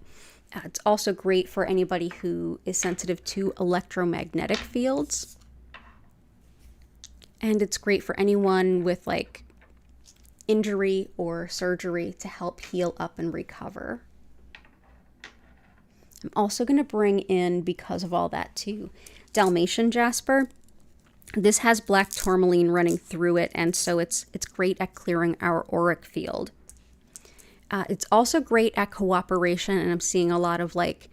Speaker 1: It's also great for anybody who is sensitive to electromagnetic fields. And it's great for anyone with like injury or surgery to help heal up and recover. I'm also going to bring in, because of all that too, Dalmatian jasper. This has black tourmaline running through it, and so it's great at clearing our auric field. It's also great at cooperation, and I'm seeing a lot of like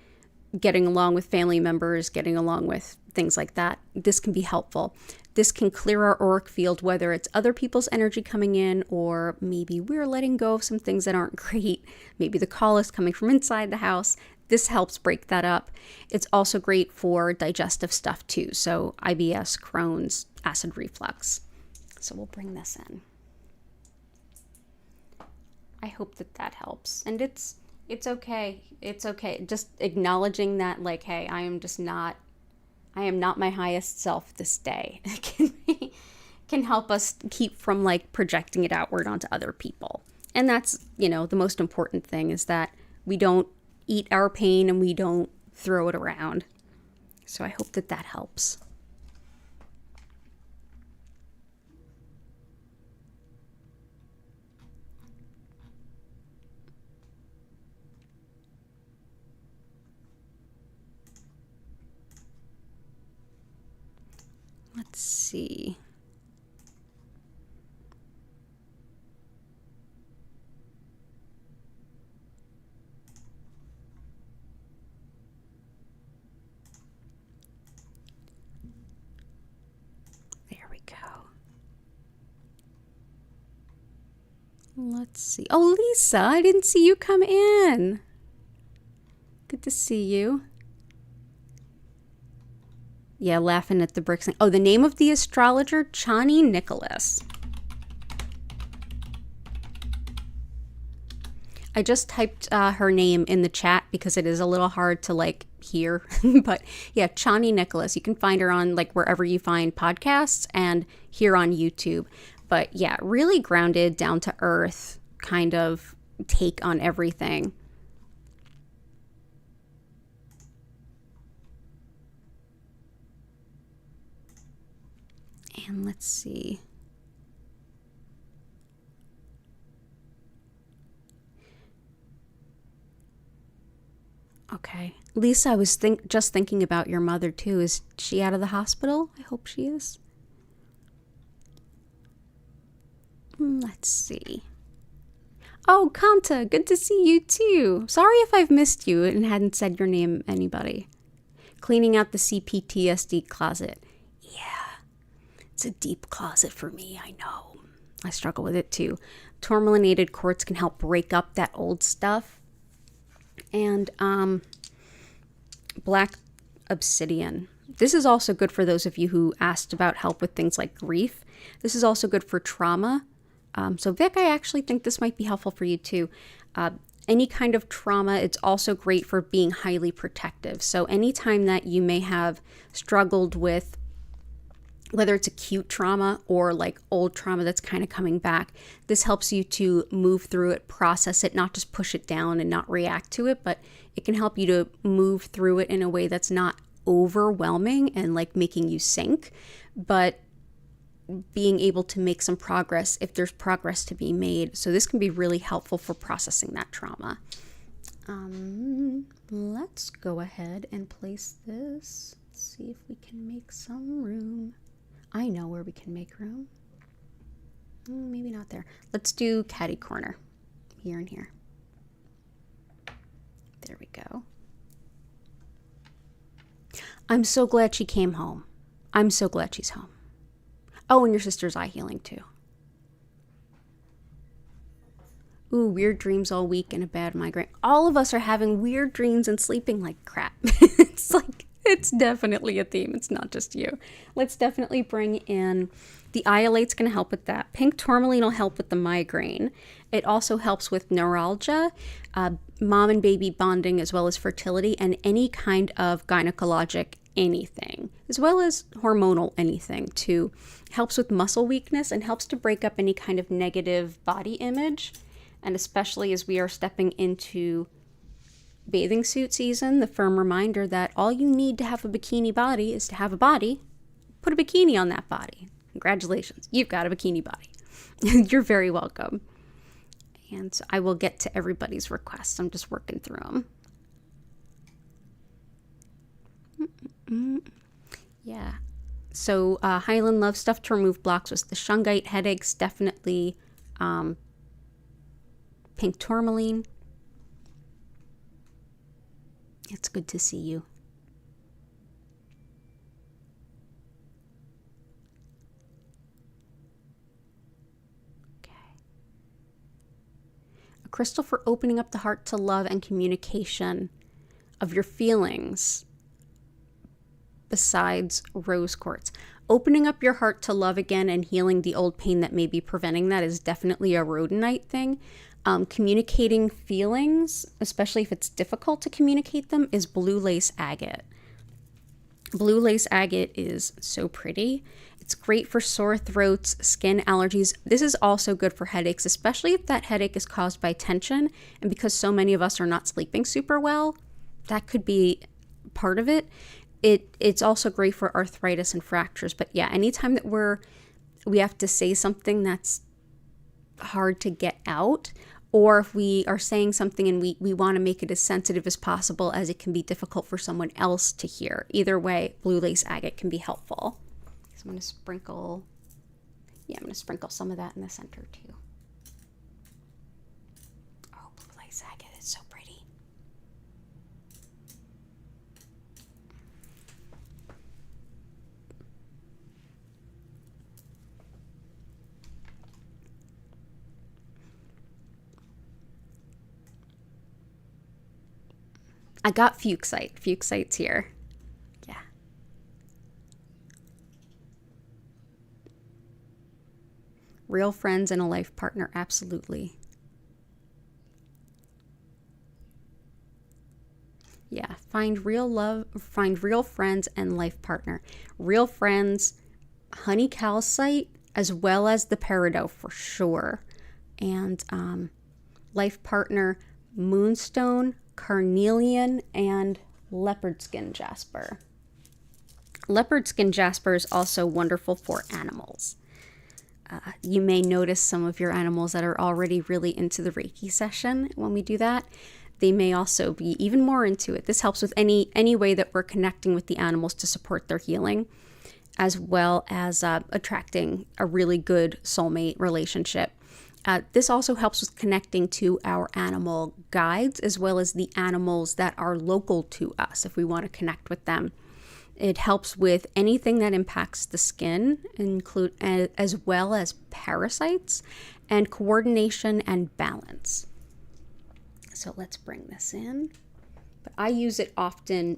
Speaker 1: getting along with family members, getting along with things like that. This can be helpful. This can clear our auric field, whether it's other people's energy coming in, or maybe we're letting go of some things that aren't great. Maybe the call is coming from inside the house. This helps break that up. It's also great for digestive stuff too. So IBS, Crohn's, acid reflux. So we'll bring this in. I hope that helps. And it's okay. It's okay. Just acknowledging that, like, hey, I am not my highest self this day. can help us keep from like projecting it outward onto other people. And that's, the most important thing is that we don't eat our pain and we don't throw it around. So I hope that helps. Let's see. There we go. Let's see. Oh, Lisa, I didn't see you come in. Good to see you. Yeah, laughing at the bricks. Oh, the name of the astrologer, Chani Nicholas. I just typed her name in the chat because it is a little hard to like hear. But yeah, Chani Nicholas. You can find her on like wherever you find podcasts and here on YouTube. But yeah, really grounded, down to earth kind of take on everything. And let's see. Okay. Lisa, I was just thinking about your mother too. Is she out of the hospital? I hope she is. Let's see. Oh, Kanta, good to see you too. Sorry if I've missed you and hadn't said your name, anybody. Cleaning out the CPTSD closet. Yeah. It's a deep closet for me, I know. I struggle with it too. Tourmalinated quartz can help break up that old stuff. And black obsidian. This is also good for those of you who asked about help with things like grief. This is also good for trauma. So Vic, I actually think this might be helpful for you too. Any kind of trauma, it's also great for being highly protective. So anytime that you may have struggled with whether it's acute trauma or like old trauma that's kind of coming back, this helps you to move through it, process it, not just push it down and not react to it, but it can help you to move through it in a way that's not overwhelming and like making you sink, but being able to make some progress if there's progress to be made. So this can be really helpful for processing that trauma. Let's go ahead and place this. Let's see if we can make some room. I know where we can make room. Maybe not there. Let's do catty corner. Here and here. There we go. I'm so glad she came home. I'm so glad she's home. Oh, and your sister's eye healing too. Ooh, weird dreams all week and a bad migraine. All of us are having weird dreams and sleeping like crap. It's definitely a theme. It's not just you. Let's definitely bring in the Iolite's going to help with that. Pink tourmaline will help with the migraine. It also helps with neuralgia, mom and baby bonding, as well as fertility and any kind of gynecologic anything, as well as hormonal anything too. Helps with muscle weakness and helps to break up any kind of negative body image. And especially as we are stepping into bathing suit season, the firm reminder that all you need to have a bikini body is to have a body. Put a bikini on that body. Congratulations, you've got a bikini body. You're very welcome. And so I will get to everybody's requests. I'm just working through them. Yeah. So Highland Love stuff to remove blocks was the shungite. Headaches, definitely pink tourmaline. It's good to see you. Okay. A crystal for opening up the heart to love and communication of your feelings besides rose quartz. Opening up your heart to love again and healing the old pain that may be preventing that is definitely a rhodonite thing. Communicating feelings, especially if it's difficult to communicate them, is blue lace agate. Blue lace agate is so pretty. It's great for sore throats, skin allergies. This is also good for headaches, especially if that headache is caused by tension. And because so many of us are not sleeping super well, that could be part of it. It's also great for arthritis and fractures. But yeah, anytime that we have to say something that's hard to get out, or if we are saying something and we want to make it as sensitive as possible, as it can be difficult for someone else to hear. Either way, blue lace agate can be helpful. So I'm going to sprinkle some of that in the center too. Oh, blue lace agate is so pretty. I got Fuchsite. Fuchsite's here. Yeah. Real friends and a life partner, absolutely. Yeah, find real love, find real friends and life partner. Real friends, honey calcite, as well as the peridot for sure. And life partner, moonstone, carnelian, and leopard skin jasper. Leopard skin jasper is also wonderful for animals. You may notice some of your animals that are already really into the Reiki session when we do that. They may also be even more into it. This helps with any way that we're connecting with the animals to support their healing, as well as attracting a really good soulmate relationship. This also helps with connecting to our animal guides, as well as the animals that are local to us if we want to connect with them. It helps with anything that impacts the skin, as well as parasites, and coordination and balance. So let's bring this in. But I use it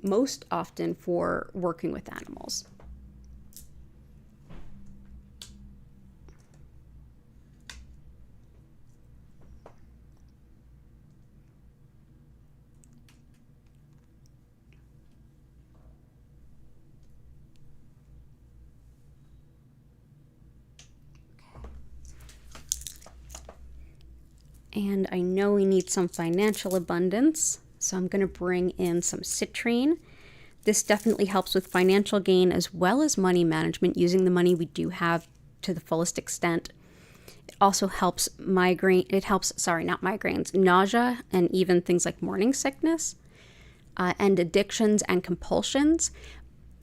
Speaker 1: most often for working with animals. And I know we need some financial abundance, so I'm going to bring in some citrine. This definitely helps with financial gain as well as money management, using the money we do have to the fullest extent. It also helps nausea and even things like morning sickness, and addictions and compulsions.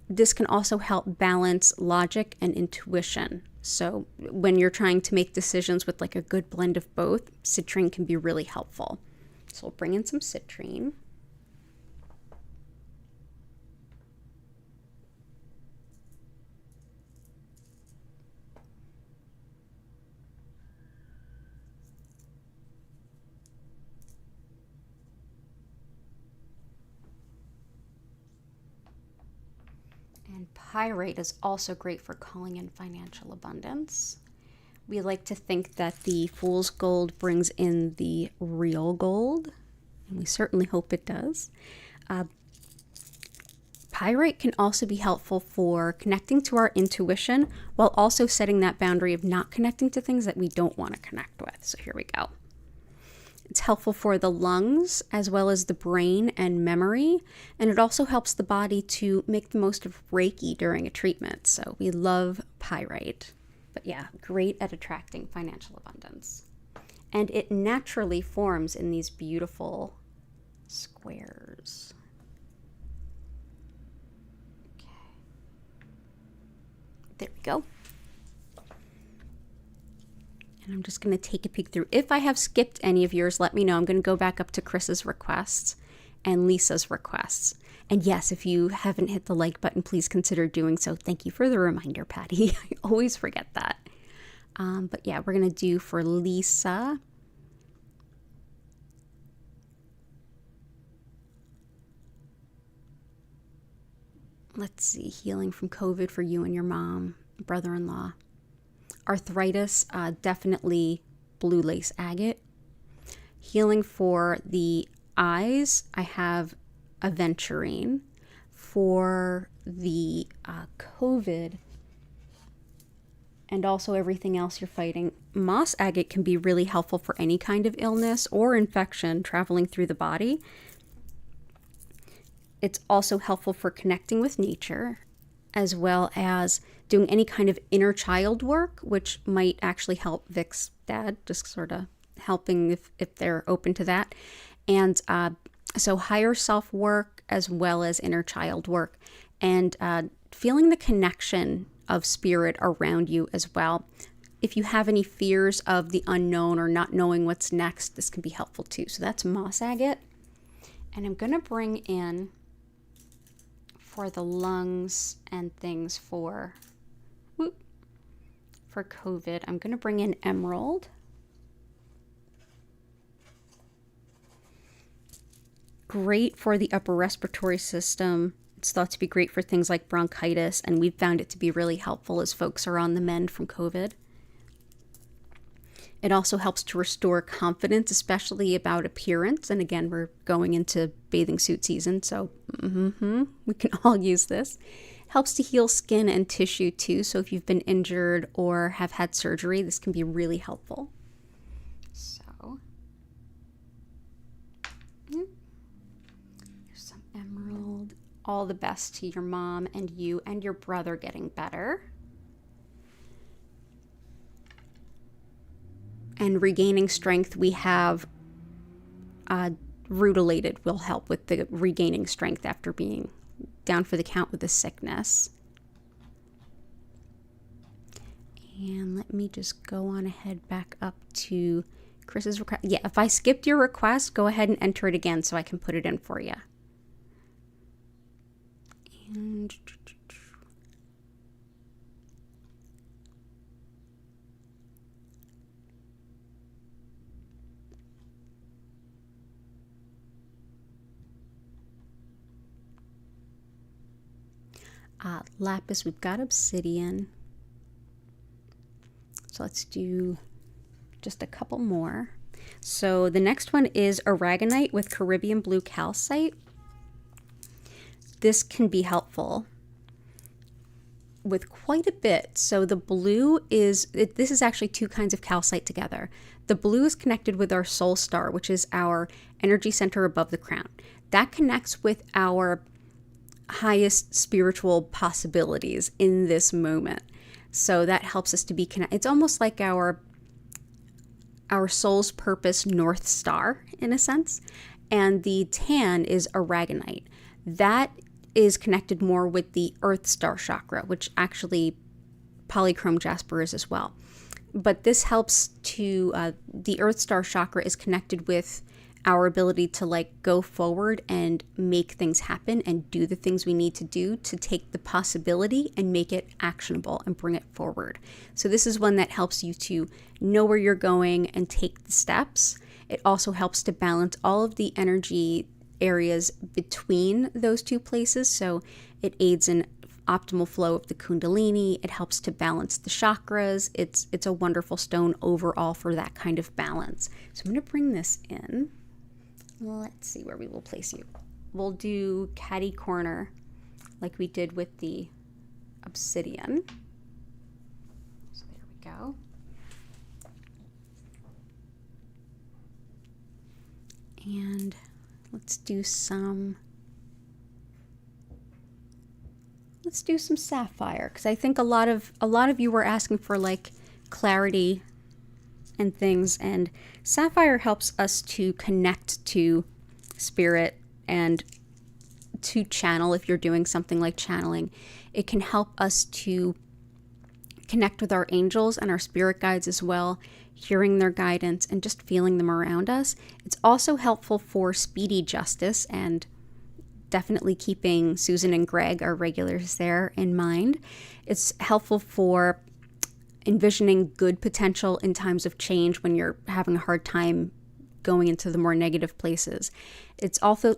Speaker 1: This can also help balance logic and intuition. So when you're trying to make decisions with like a good blend of both, citrine can be really helpful. So we'll bring in some citrine. And pyrite is also great for calling in financial abundance. We like to think that the fool's gold brings in the real gold, and we certainly hope it does. Pyrite can also be helpful for connecting to our intuition while also setting that boundary of not connecting to things that we don't want to connect with. So here we go. It's helpful for the lungs as well as the brain and memory, and it also helps the body to make the most of Reiki during a treatment. So we love pyrite. But yeah, great at attracting financial abundance. And it naturally forms in these beautiful squares. Okay. There we go. And I'm just going to take a peek through. If I have skipped any of yours, let me know. I'm going to go back up to Chris's requests and Lisa's requests. And yes, if you haven't hit the like button, please consider doing so. Thank you for the reminder, Patty. I always forget that. But yeah, we're going to do for Lisa. Let's see, healing from COVID for you and your mom, brother-in-law. Arthritis, definitely blue lace agate. Healing for the eyes, I have aventurine. For the COVID and also everything else you're fighting, moss agate can be really helpful for any kind of illness or infection traveling through the body. It's also helpful for connecting with nature, as well as doing any kind of inner child work, which might actually help Vic's dad, just sort of helping if they're open to that. And so higher self work as well as inner child work, and feeling the connection of spirit around you as well. If you have any fears of the unknown or not knowing what's next, this can be helpful too. So that's moss agate. And I'm going to bring in for the lungs and things for COVID, I'm going to bring in emerald. Great for the upper respiratory system. It's thought to be great for things like bronchitis, and we've found it to be really helpful as folks are on the mend from COVID. It also helps to restore confidence, especially about appearance. And again, we're going into bathing suit season, so we can all use this. Helps to heal skin and tissue too. So if you've been injured or have had surgery, this can be really helpful. So here's some emerald. All the best to your mom and you and your brother getting better. And regaining strength, we have Rhodonite will help with the regaining strength after being down for the count with the sickness. And let me just go on ahead back up to Chris's request. Yeah, if I skipped your request, go ahead and enter it again so I can put it in for you. And lapis, we've got obsidian. So let's do just a couple more. So the next one is aragonite with Caribbean blue calcite. This can be helpful with quite a bit. So the blue is, this is actually two kinds of calcite together. The blue is connected with our soul star, which is our energy center above the crown. That connects with our highest spiritual possibilities in this moment. So that helps us to be connected. It's almost like our soul's purpose North Star in a sense. And the tan is aragonite. That is connected more with the Earth Star chakra, which actually polychrome jasper is as well. But this helps to, the Earth Star chakra is connected with our ability to like go forward and make things happen and do the things we need to do to take the possibility and make it actionable and bring it forward. So this is one that helps you to know where you're going and take the steps. It also helps to balance all of the energy areas between those two places. So it aids in optimal flow of the kundalini. It helps to balance the chakras. It's a wonderful stone overall for that kind of balance. So I'm going to bring this in. Let's see where we will place you. We'll do catty corner like we did with the Obsidian. So there we go. And let's do some sapphire, because I think a lot of you were asking for like clarity and things, and sapphire helps us to connect to spirit and to channel. If you're doing something like channeling, it can help us to connect with our angels and our spirit guides as well, hearing their guidance and just feeling them around us. It's also helpful for speedy justice, and definitely keeping Susan and Greg, our regulars, there in mind. It's helpful for envisioning good potential in times of change when you're having a hard time going into the more negative places. It's also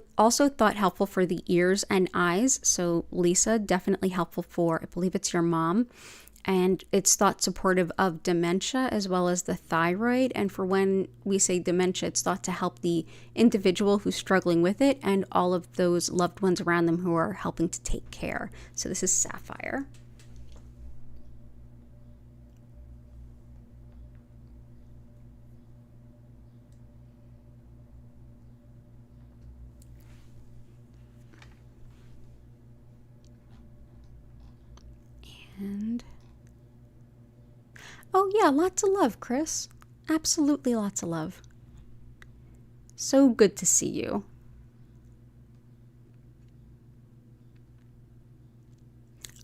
Speaker 1: thought helpful for the ears and eyes. So Lisa, definitely helpful for, I believe it's your mom. And it's thought supportive of dementia as well as the thyroid. And for when we say dementia, it's thought to help the individual who's struggling with it and all of those loved ones around them who are helping to take care. So this is sapphire. And oh yeah, lots of love, Chris. Absolutely lots of love. So good to see you.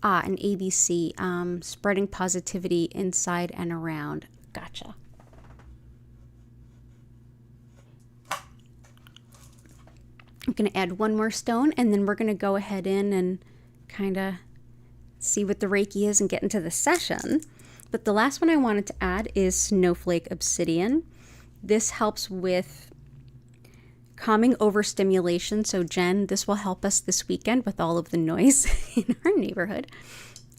Speaker 1: An ABC, spreading positivity inside and around. Gotcha. I'm going to add one more stone, and then we're going to go ahead in and kind of see what the Reiki is and get into the session. But the last one I wanted to add is Snowflake Obsidian. This helps with calming overstimulation. So Jen, this will help us this weekend with all of the noise in our neighborhood,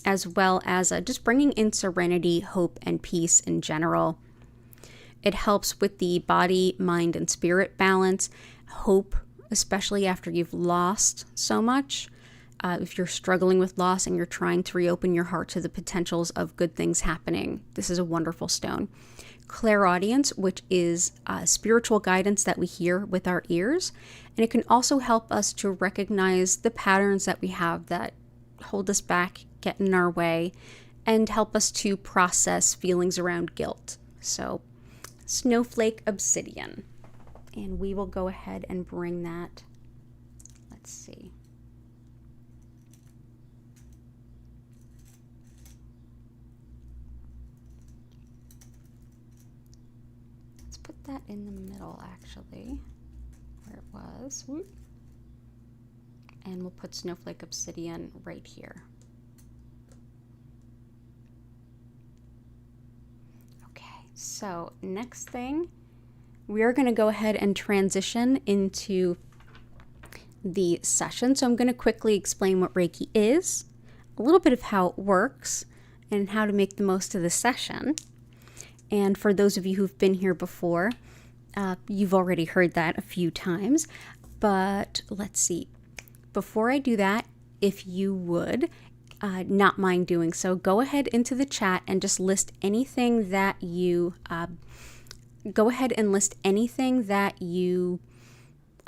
Speaker 1: as well as just bringing in serenity, hope, and peace in general. It helps with the body, mind, and spirit balance, hope, especially after you've lost so much. If you're struggling with loss and you're trying to reopen your heart to the potentials of good things happening, this is a wonderful stone. Clairaudience, which is spiritual guidance that we hear with our ears. And it can also help us to recognize the patterns that we have that hold us back, get in our way, and help us to process feelings around guilt. So, Snowflake Obsidian. And we will go ahead and bring that, let's see. Put that in the middle, actually, where it was. And we'll put Snowflake Obsidian right here. Okay, so next thing, we are going to go ahead and transition into the session. So I'm going to quickly explain what Reiki is, a little bit of how it works, and how to make the most of the session. And for those of you who've been here before, you've already heard that a few times. But let's see. Before I do that, if you would not mind doing so, go ahead into the chat and just list anything that you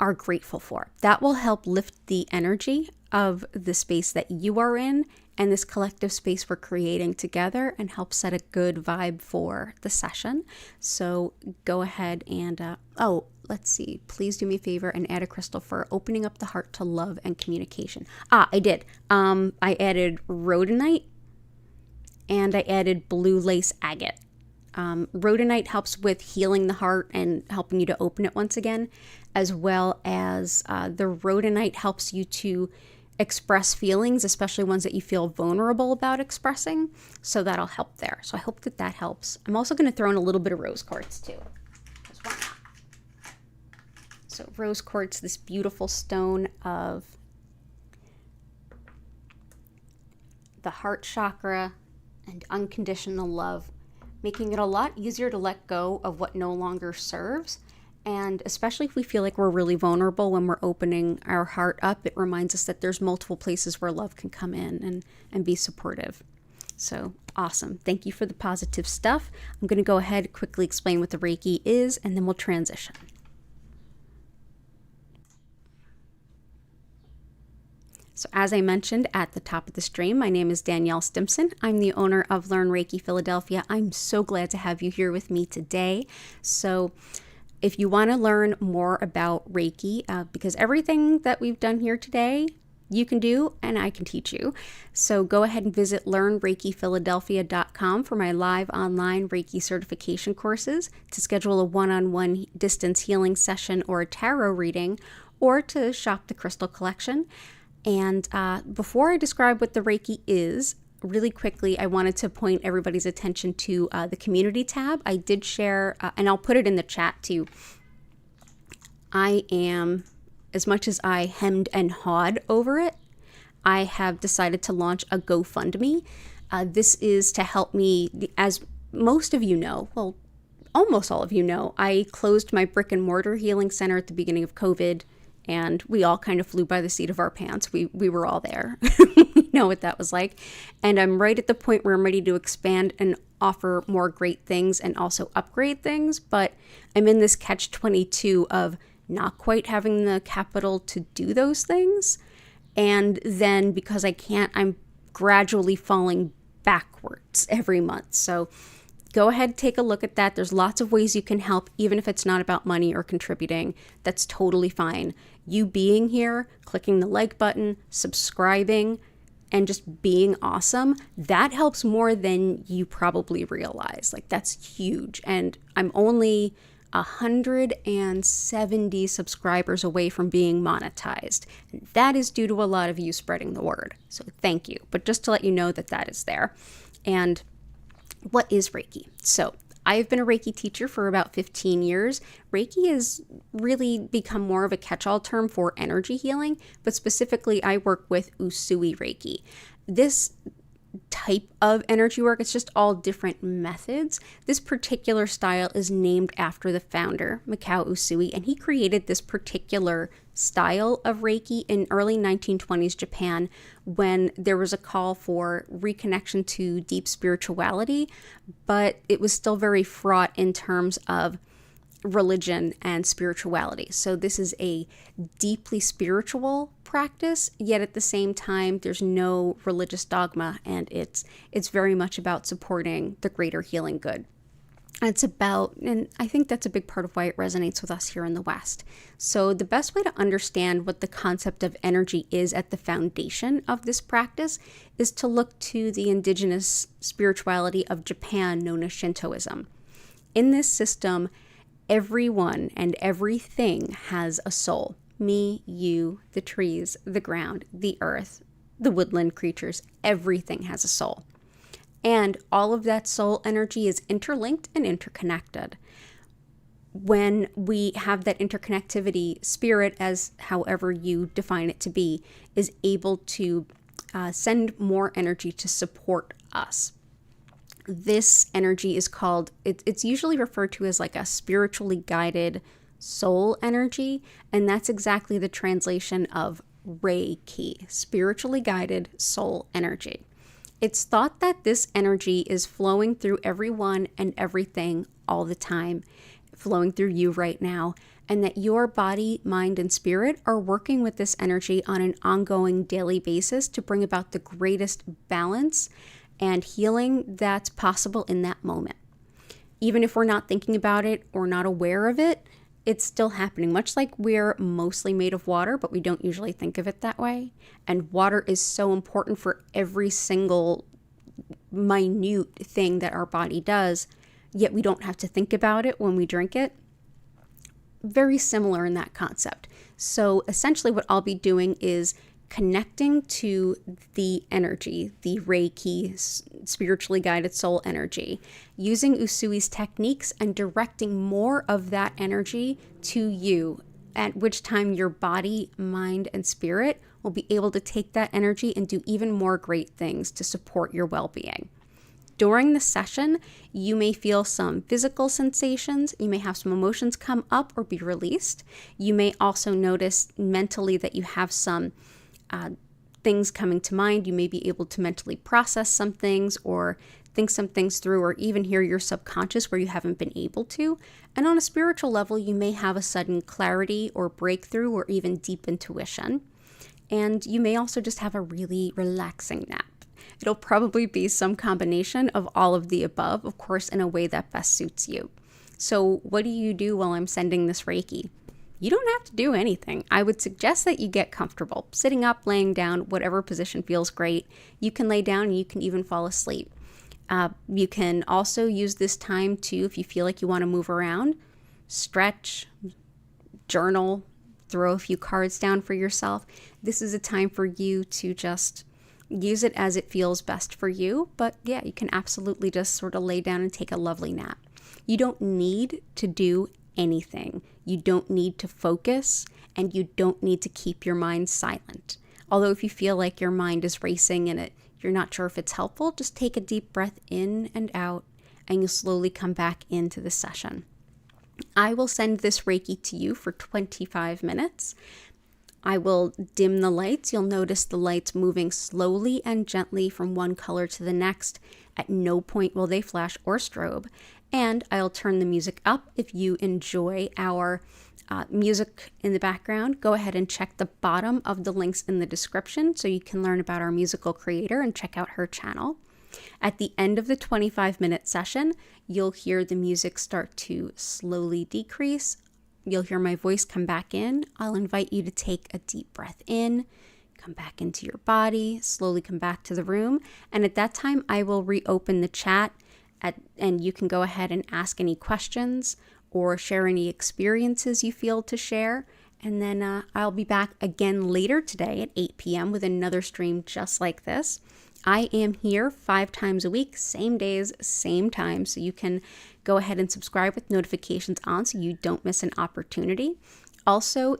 Speaker 1: are grateful for. That will help lift the energy of the space that you are in and this collective space we're creating together, and help set a good vibe for the session. So go ahead and, let's see, please do me a favor and add a crystal for opening up the heart to love and communication. I did. I added Rhodonite, and I added blue lace agate. Rhodonite helps with healing the heart and helping you to open it once again, as well as the Rhodonite helps you to express feelings, especially ones that you feel vulnerable about expressing. So that'll help there. So I hope that that helps. I'm also going to throw in a little bit of rose quartz too. Just why not? So rose quartz, this beautiful stone of the heart chakra and unconditional love, making it a lot easier to let go of what no longer serves And especially if we feel like we're really vulnerable when we're opening our heart up, it reminds us that there's multiple places where love can come in and be supportive. So awesome. Thank you for the positive stuff. I'm going to go ahead and quickly explain what the Reiki is, and then we'll transition. So as I mentioned at the top of the stream, my name is Danielle Stimpson. I'm the owner of Learn Reiki Philadelphia. I'm so glad to have you here with me today. So if you want to learn more about Reiki, because everything that we've done here today, you can do and I can teach you. So go ahead and visit learnreikiphiladelphia.com for my live online Reiki certification courses, to schedule a one-on-one distance healing session or a tarot reading, or to shop the crystal collection. And before I describe what the Reiki is, really quickly, I wanted to point everybody's attention to the community tab. I did share, and I'll put it in the chat too. I am, as much as I hemmed and hawed over it, I have decided to launch a GoFundMe. This is to help me, as most of you know, well, almost all of you know, I closed my brick and mortar healing center at the beginning of COVID. And we all kind of flew by the seat of our pants. We were all there. We know what that was like. And I'm right at the point where I'm ready to expand and offer more great things and also upgrade things. But I'm in this catch-22 of not quite having the capital to do those things. And then because I can't, I'm gradually falling backwards every month. So go ahead, take a look at that. There's lots of ways you can help, even if it's not about money or contributing. That's totally fine. You being here, clicking the like button, subscribing, and just being awesome, that helps more than you probably realize. Like, that's huge. And I'm only 170 subscribers away from being monetized. And that is due to a lot of you spreading the word. So thank you. But just to let you know that that is there. And what is Reiki? So I've been a Reiki teacher for about 15 years. Reiki has really become more of a catch-all term for energy healing, but specifically I work with Usui Reiki. This type of energy work, it's just all different methods. This particular style is named after the founder, Mikao Usui, and he created this particular style of Reiki in early 1920s Japan, when there was a call for reconnection to deep spirituality, but it was still very fraught in terms of religion and spirituality. So this is a deeply spiritual practice, yet at the same time there's no religious dogma, and it's very much about supporting the greater healing good. It's about, and I think that's a big part of why it resonates with us here in the West. So the best way to understand what the concept of energy is at the foundation of this practice is to look to the indigenous spirituality of Japan, known as Shintoism. In this system, everyone and everything has a soul. Me, you, the trees, the ground, the earth, the woodland creatures, everything has a soul. And all of that soul energy is interlinked and interconnected. When we have that interconnectivity, spirit, as however you define it to be, is able to send more energy to support us. This energy is called, it's usually referred to as like a spiritually guided soul energy, and that's exactly the translation of Reiki, spiritually guided soul energy. It's thought that this energy is flowing through everyone and everything all the time, flowing through you right now, and that your body, mind, and spirit are working with this energy on an ongoing daily basis to bring about the greatest balance and healing that's possible in that moment. Even if we're not thinking about it or not aware of it, it's still happening, much like we're mostly made of water, but we don't usually think of it that way. And water is so important for every single minute thing that our body does, yet we don't have to think about it when we drink it. Very similar in that concept. So essentially what I'll be doing is connecting to the energy, the Reiki, spiritually guided soul energy, using Usui's techniques and directing more of that energy to you, at which time your body, mind, and spirit will be able to take that energy and do even more great things to support your well-being. During the session, you may feel some physical sensations. You may have some emotions come up or be released. You may also notice mentally that you have some things coming to mind. You may be able to mentally process some things or think some things through, or even hear your subconscious where you haven't been able to. And on a spiritual level, you may have a sudden clarity or breakthrough or even deep intuition. And you may also just have a really relaxing nap. It'll probably be some combination of all of the above, of course, in a way that best suits you. So what do you do while I'm sending this Reiki? You don't have to do anything. I would suggest that you get comfortable, sitting up, laying down, whatever position feels great. You can lay down and you can even fall asleep. You can also use this time to, if you feel like you want to move around, stretch, journal, throw a few cards down for yourself. This is a time for you to just use it as it feels best for you. But yeah, you can absolutely just sort of lay down and take a lovely nap. You don't need to do anything. You don't need to focus, and you don't need to keep your mind silent. Although if you feel like your mind is racing and you're not sure if it's helpful, just take a deep breath in and out, and you'll slowly come back into the session. I will send this Reiki to you for 25 minutes. I will dim the lights. You'll notice the lights moving slowly and gently from one color to the next. At no point will they flash or strobe. And I'll turn the music up. If you enjoy our music in the background, go ahead and check the bottom of the links in the description so you can learn about our musical creator and check out her channel. At the end of the 25-minute session, you'll hear the music start to slowly decrease. You'll hear my voice come back in. I'll invite you to take a deep breath in, come back into your body, slowly come back to the room. And at that time, I will reopen the chat and you can go ahead and ask any questions or share any experiences you feel to share. And then I'll be back again later today at 8 p.m. with another stream just like this. I am here 5 times a week, same days, same time. So you can go ahead and subscribe with notifications on so you don't miss an opportunity. Also,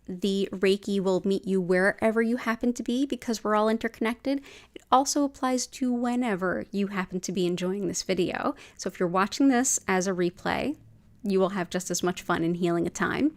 Speaker 1: the Reiki will meet you wherever you happen to be because we're all interconnected. It also applies to whenever you happen to be enjoying this video. So if you're watching this as a replay, you will have just as much fun and healing a time.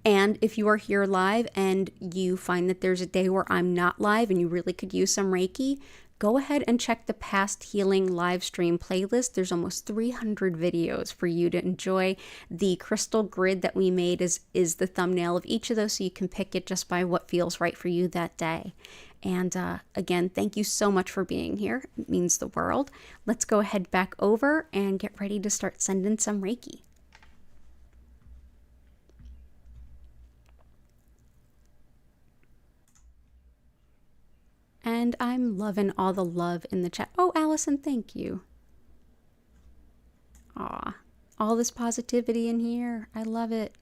Speaker 1: And if you are here live and you find that there's a day where I'm not live and you really could use some Reiki, go ahead and check the past healing live stream playlist. There's almost 300 videos for you to enjoy. The crystal grid that we made is the thumbnail of each of those, so you can pick it just by what feels right for you that day. And again, thank you so much for being here. It means the world. Let's go ahead back over and get ready to start sending some Reiki. And I'm loving all the love in the chat. Oh, Allison, thank you. Aw, all this positivity in here. I love it.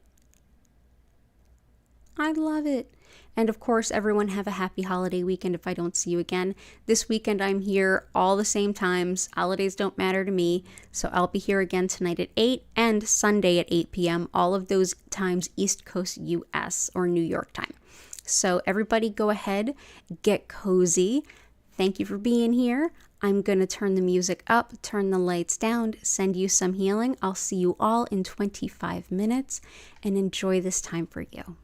Speaker 1: I love it. And of course, everyone have a happy holiday weekend if I don't see you again. This weekend, I'm here all the same times. Holidays don't matter to me. So I'll be here again tonight at 8 and Sunday at 8 p.m. All of those times East Coast US or New York time. So everybody go ahead, get cozy. Thank you for being here. I'm going to turn the music up, turn the lights down, send you some healing. I'll see you all in 25 minutes and enjoy this time for you.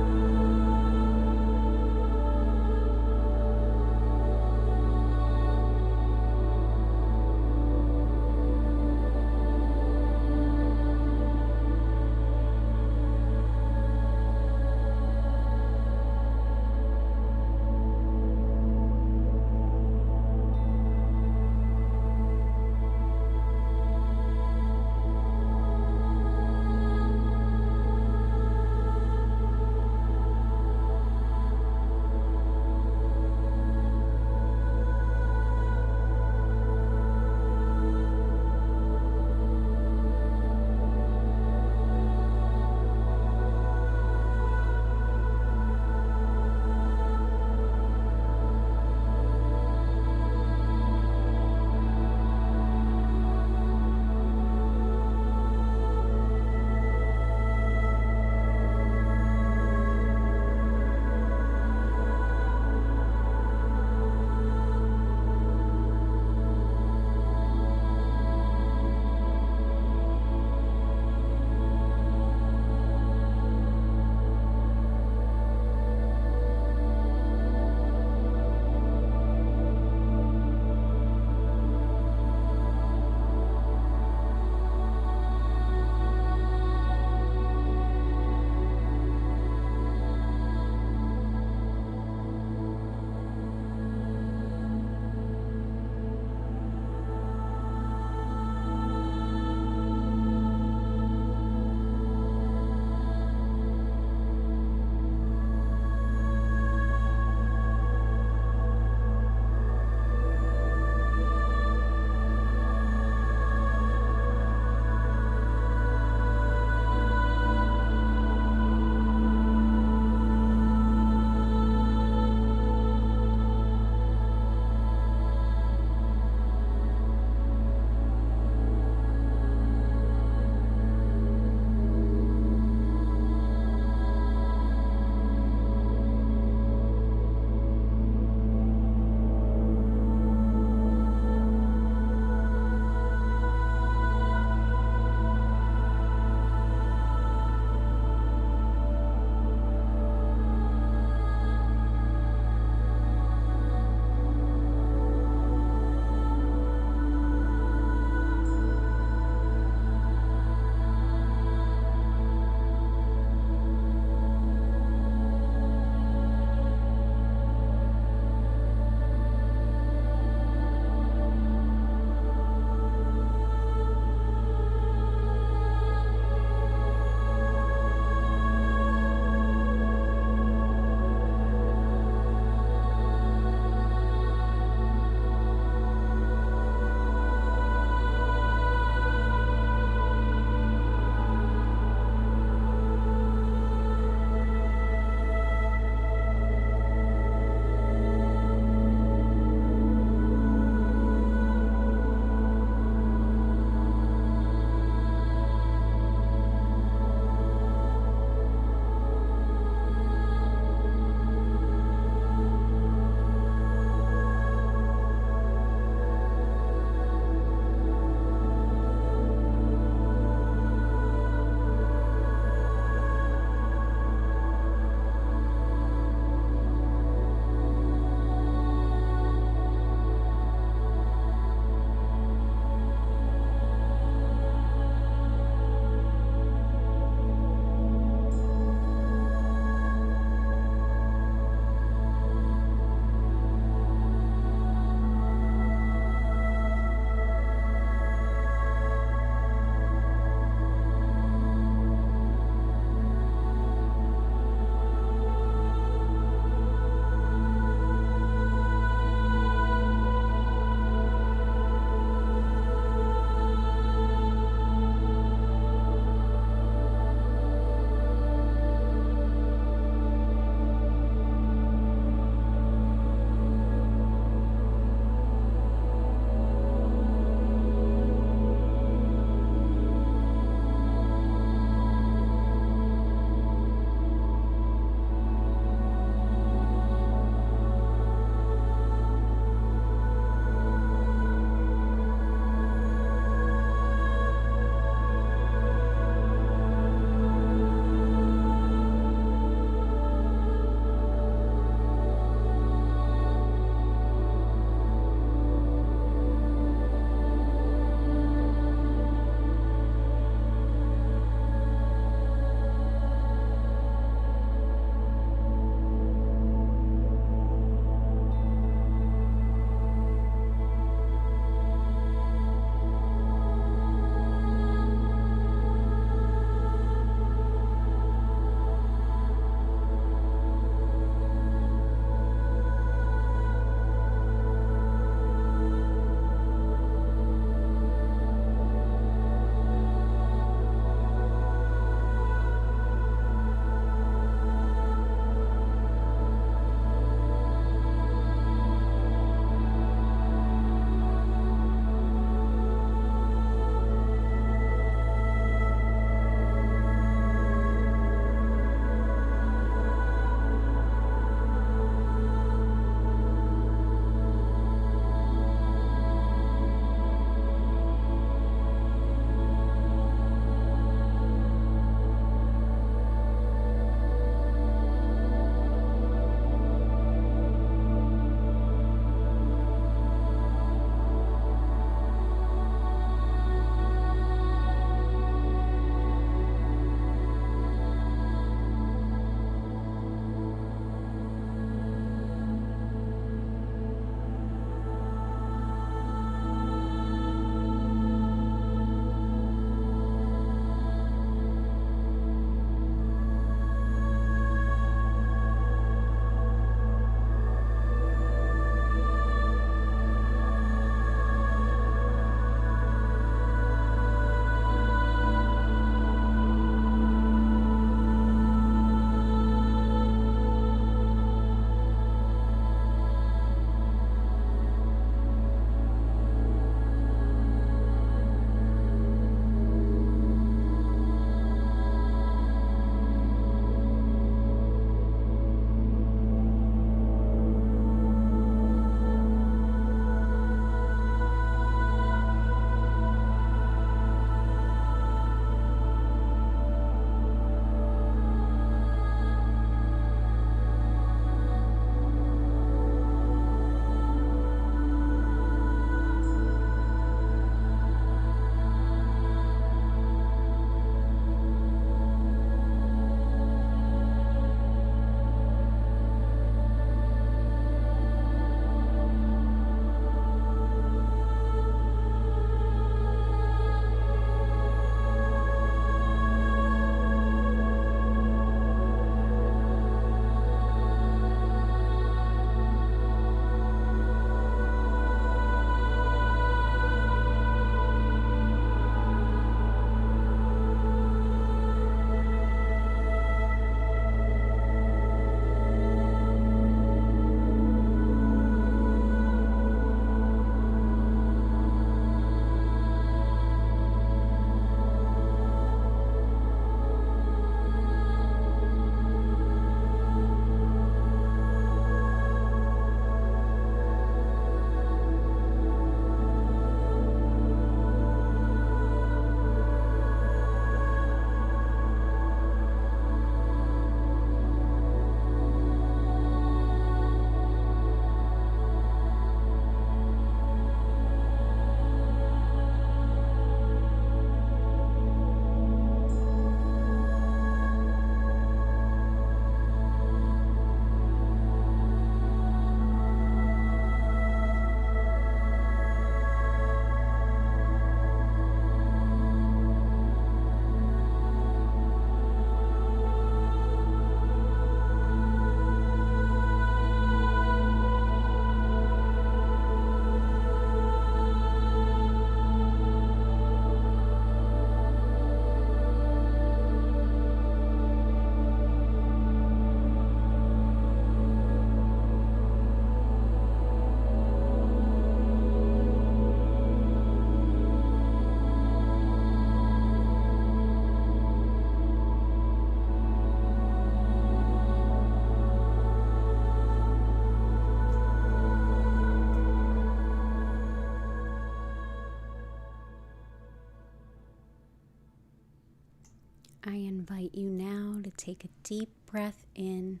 Speaker 1: I invite you now to take a deep breath in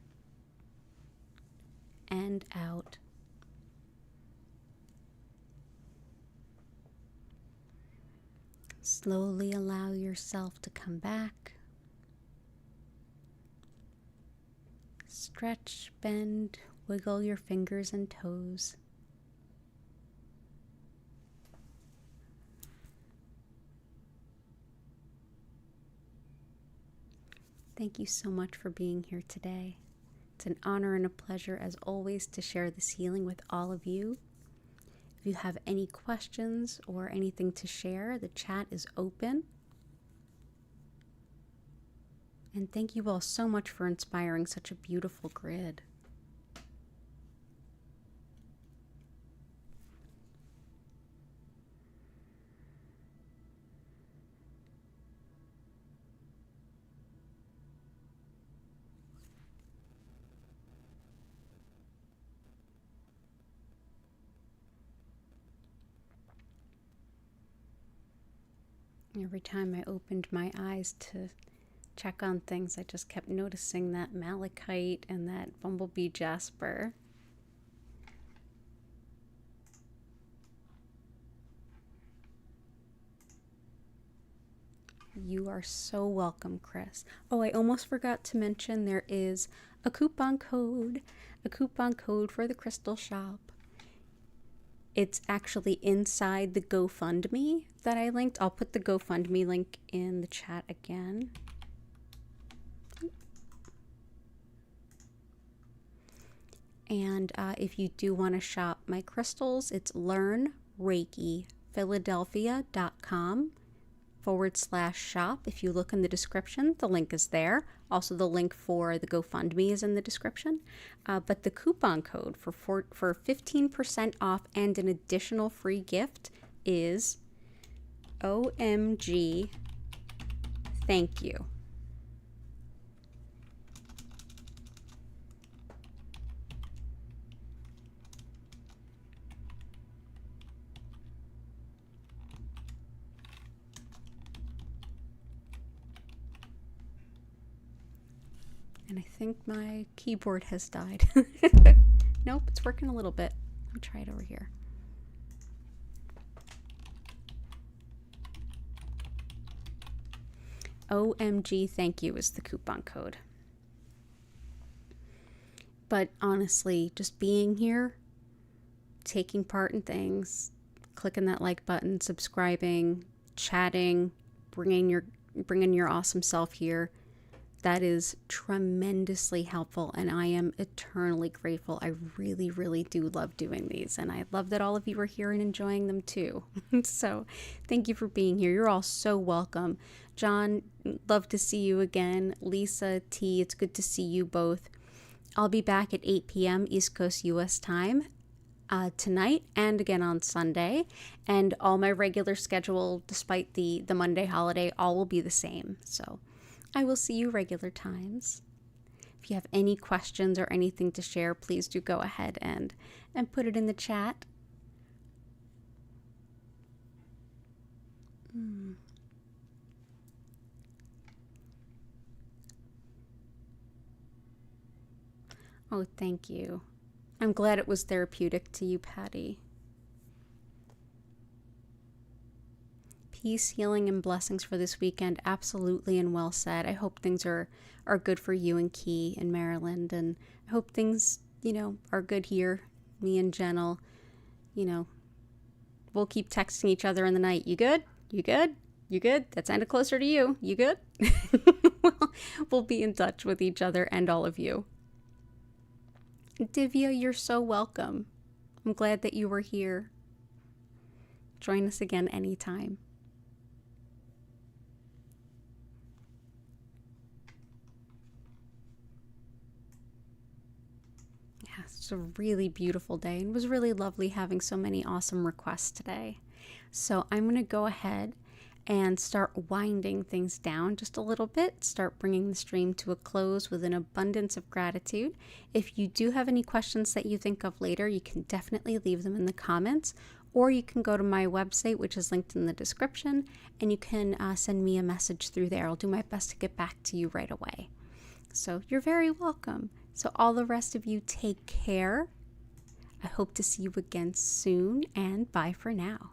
Speaker 1: and out. Slowly allow yourself to come back. Stretch, bend, wiggle your fingers and toes. Thank you so much for being here today. It's an honor and a pleasure, as always, to share this healing with all of you. If you have any questions or anything to share, the chat is open. And thank you all so much for inspiring such a beautiful grid. Every time I opened my eyes to check on things, I just kept noticing that malachite and that bumblebee jasper. You are so welcome, Chris. Oh, I almost forgot to mention there is a coupon code for the crystal shop. It's actually inside the GoFundMe that I linked. I'll put the GoFundMe link in the chat again. And if you do want to shop my crystals, it's learnreikiphiladelphia.com/shop. If you look in the description, the link is there. Also, the link for the GoFundMe is in the description. But the coupon code for 15% off and an additional free gift is OMG Thank You. And I think my keyboard has died. Nope, it's working a little bit. I'll try it over here. OMG Thank You is the coupon code. But honestly, just being here, taking part in things, clicking that like button, subscribing, chatting, bringing your awesome self here, that is tremendously helpful, and I am eternally grateful. I really, really do love doing these, and I love that all of you are here and enjoying them too. So thank you for being here. You're all so welcome. John, love to see you again. Lisa, T, it's good to see you both. I'll be back at 8 p.m. East Coast US time tonight and again on Sunday, and all my regular schedule, despite the Monday holiday, all will be the same. So I will see you regular times. If you have any questions or anything to share, please do go ahead and put it in the chat. Oh, thank you. I'm glad it was therapeutic to you, Patty. Peace, healing, and blessings for this weekend. Absolutely, and well said. I hope things are good for you and Key in Maryland, and I hope things, are good here. Me and Jennel, we'll keep texting each other in the night. You good? You good? You good? That sounded closer to you. You good? We'll be in touch with each other and all of you. Divya, you're so welcome. I'm glad that you were here. Join us again anytime. It's a really beautiful day, and it was really lovely having so many awesome requests today. So I'm going to go ahead and start winding things down just a little bit, start bringing the stream to a close with an abundance of gratitude. If you do have any questions that you think of later, you can definitely leave them in the comments, or you can go to my website, which is linked in the description, and you can send me a message through there. I'll do my best to get back to you right away. So you're very welcome. So all the rest of you, take care. I hope to see you again soon, and bye for now.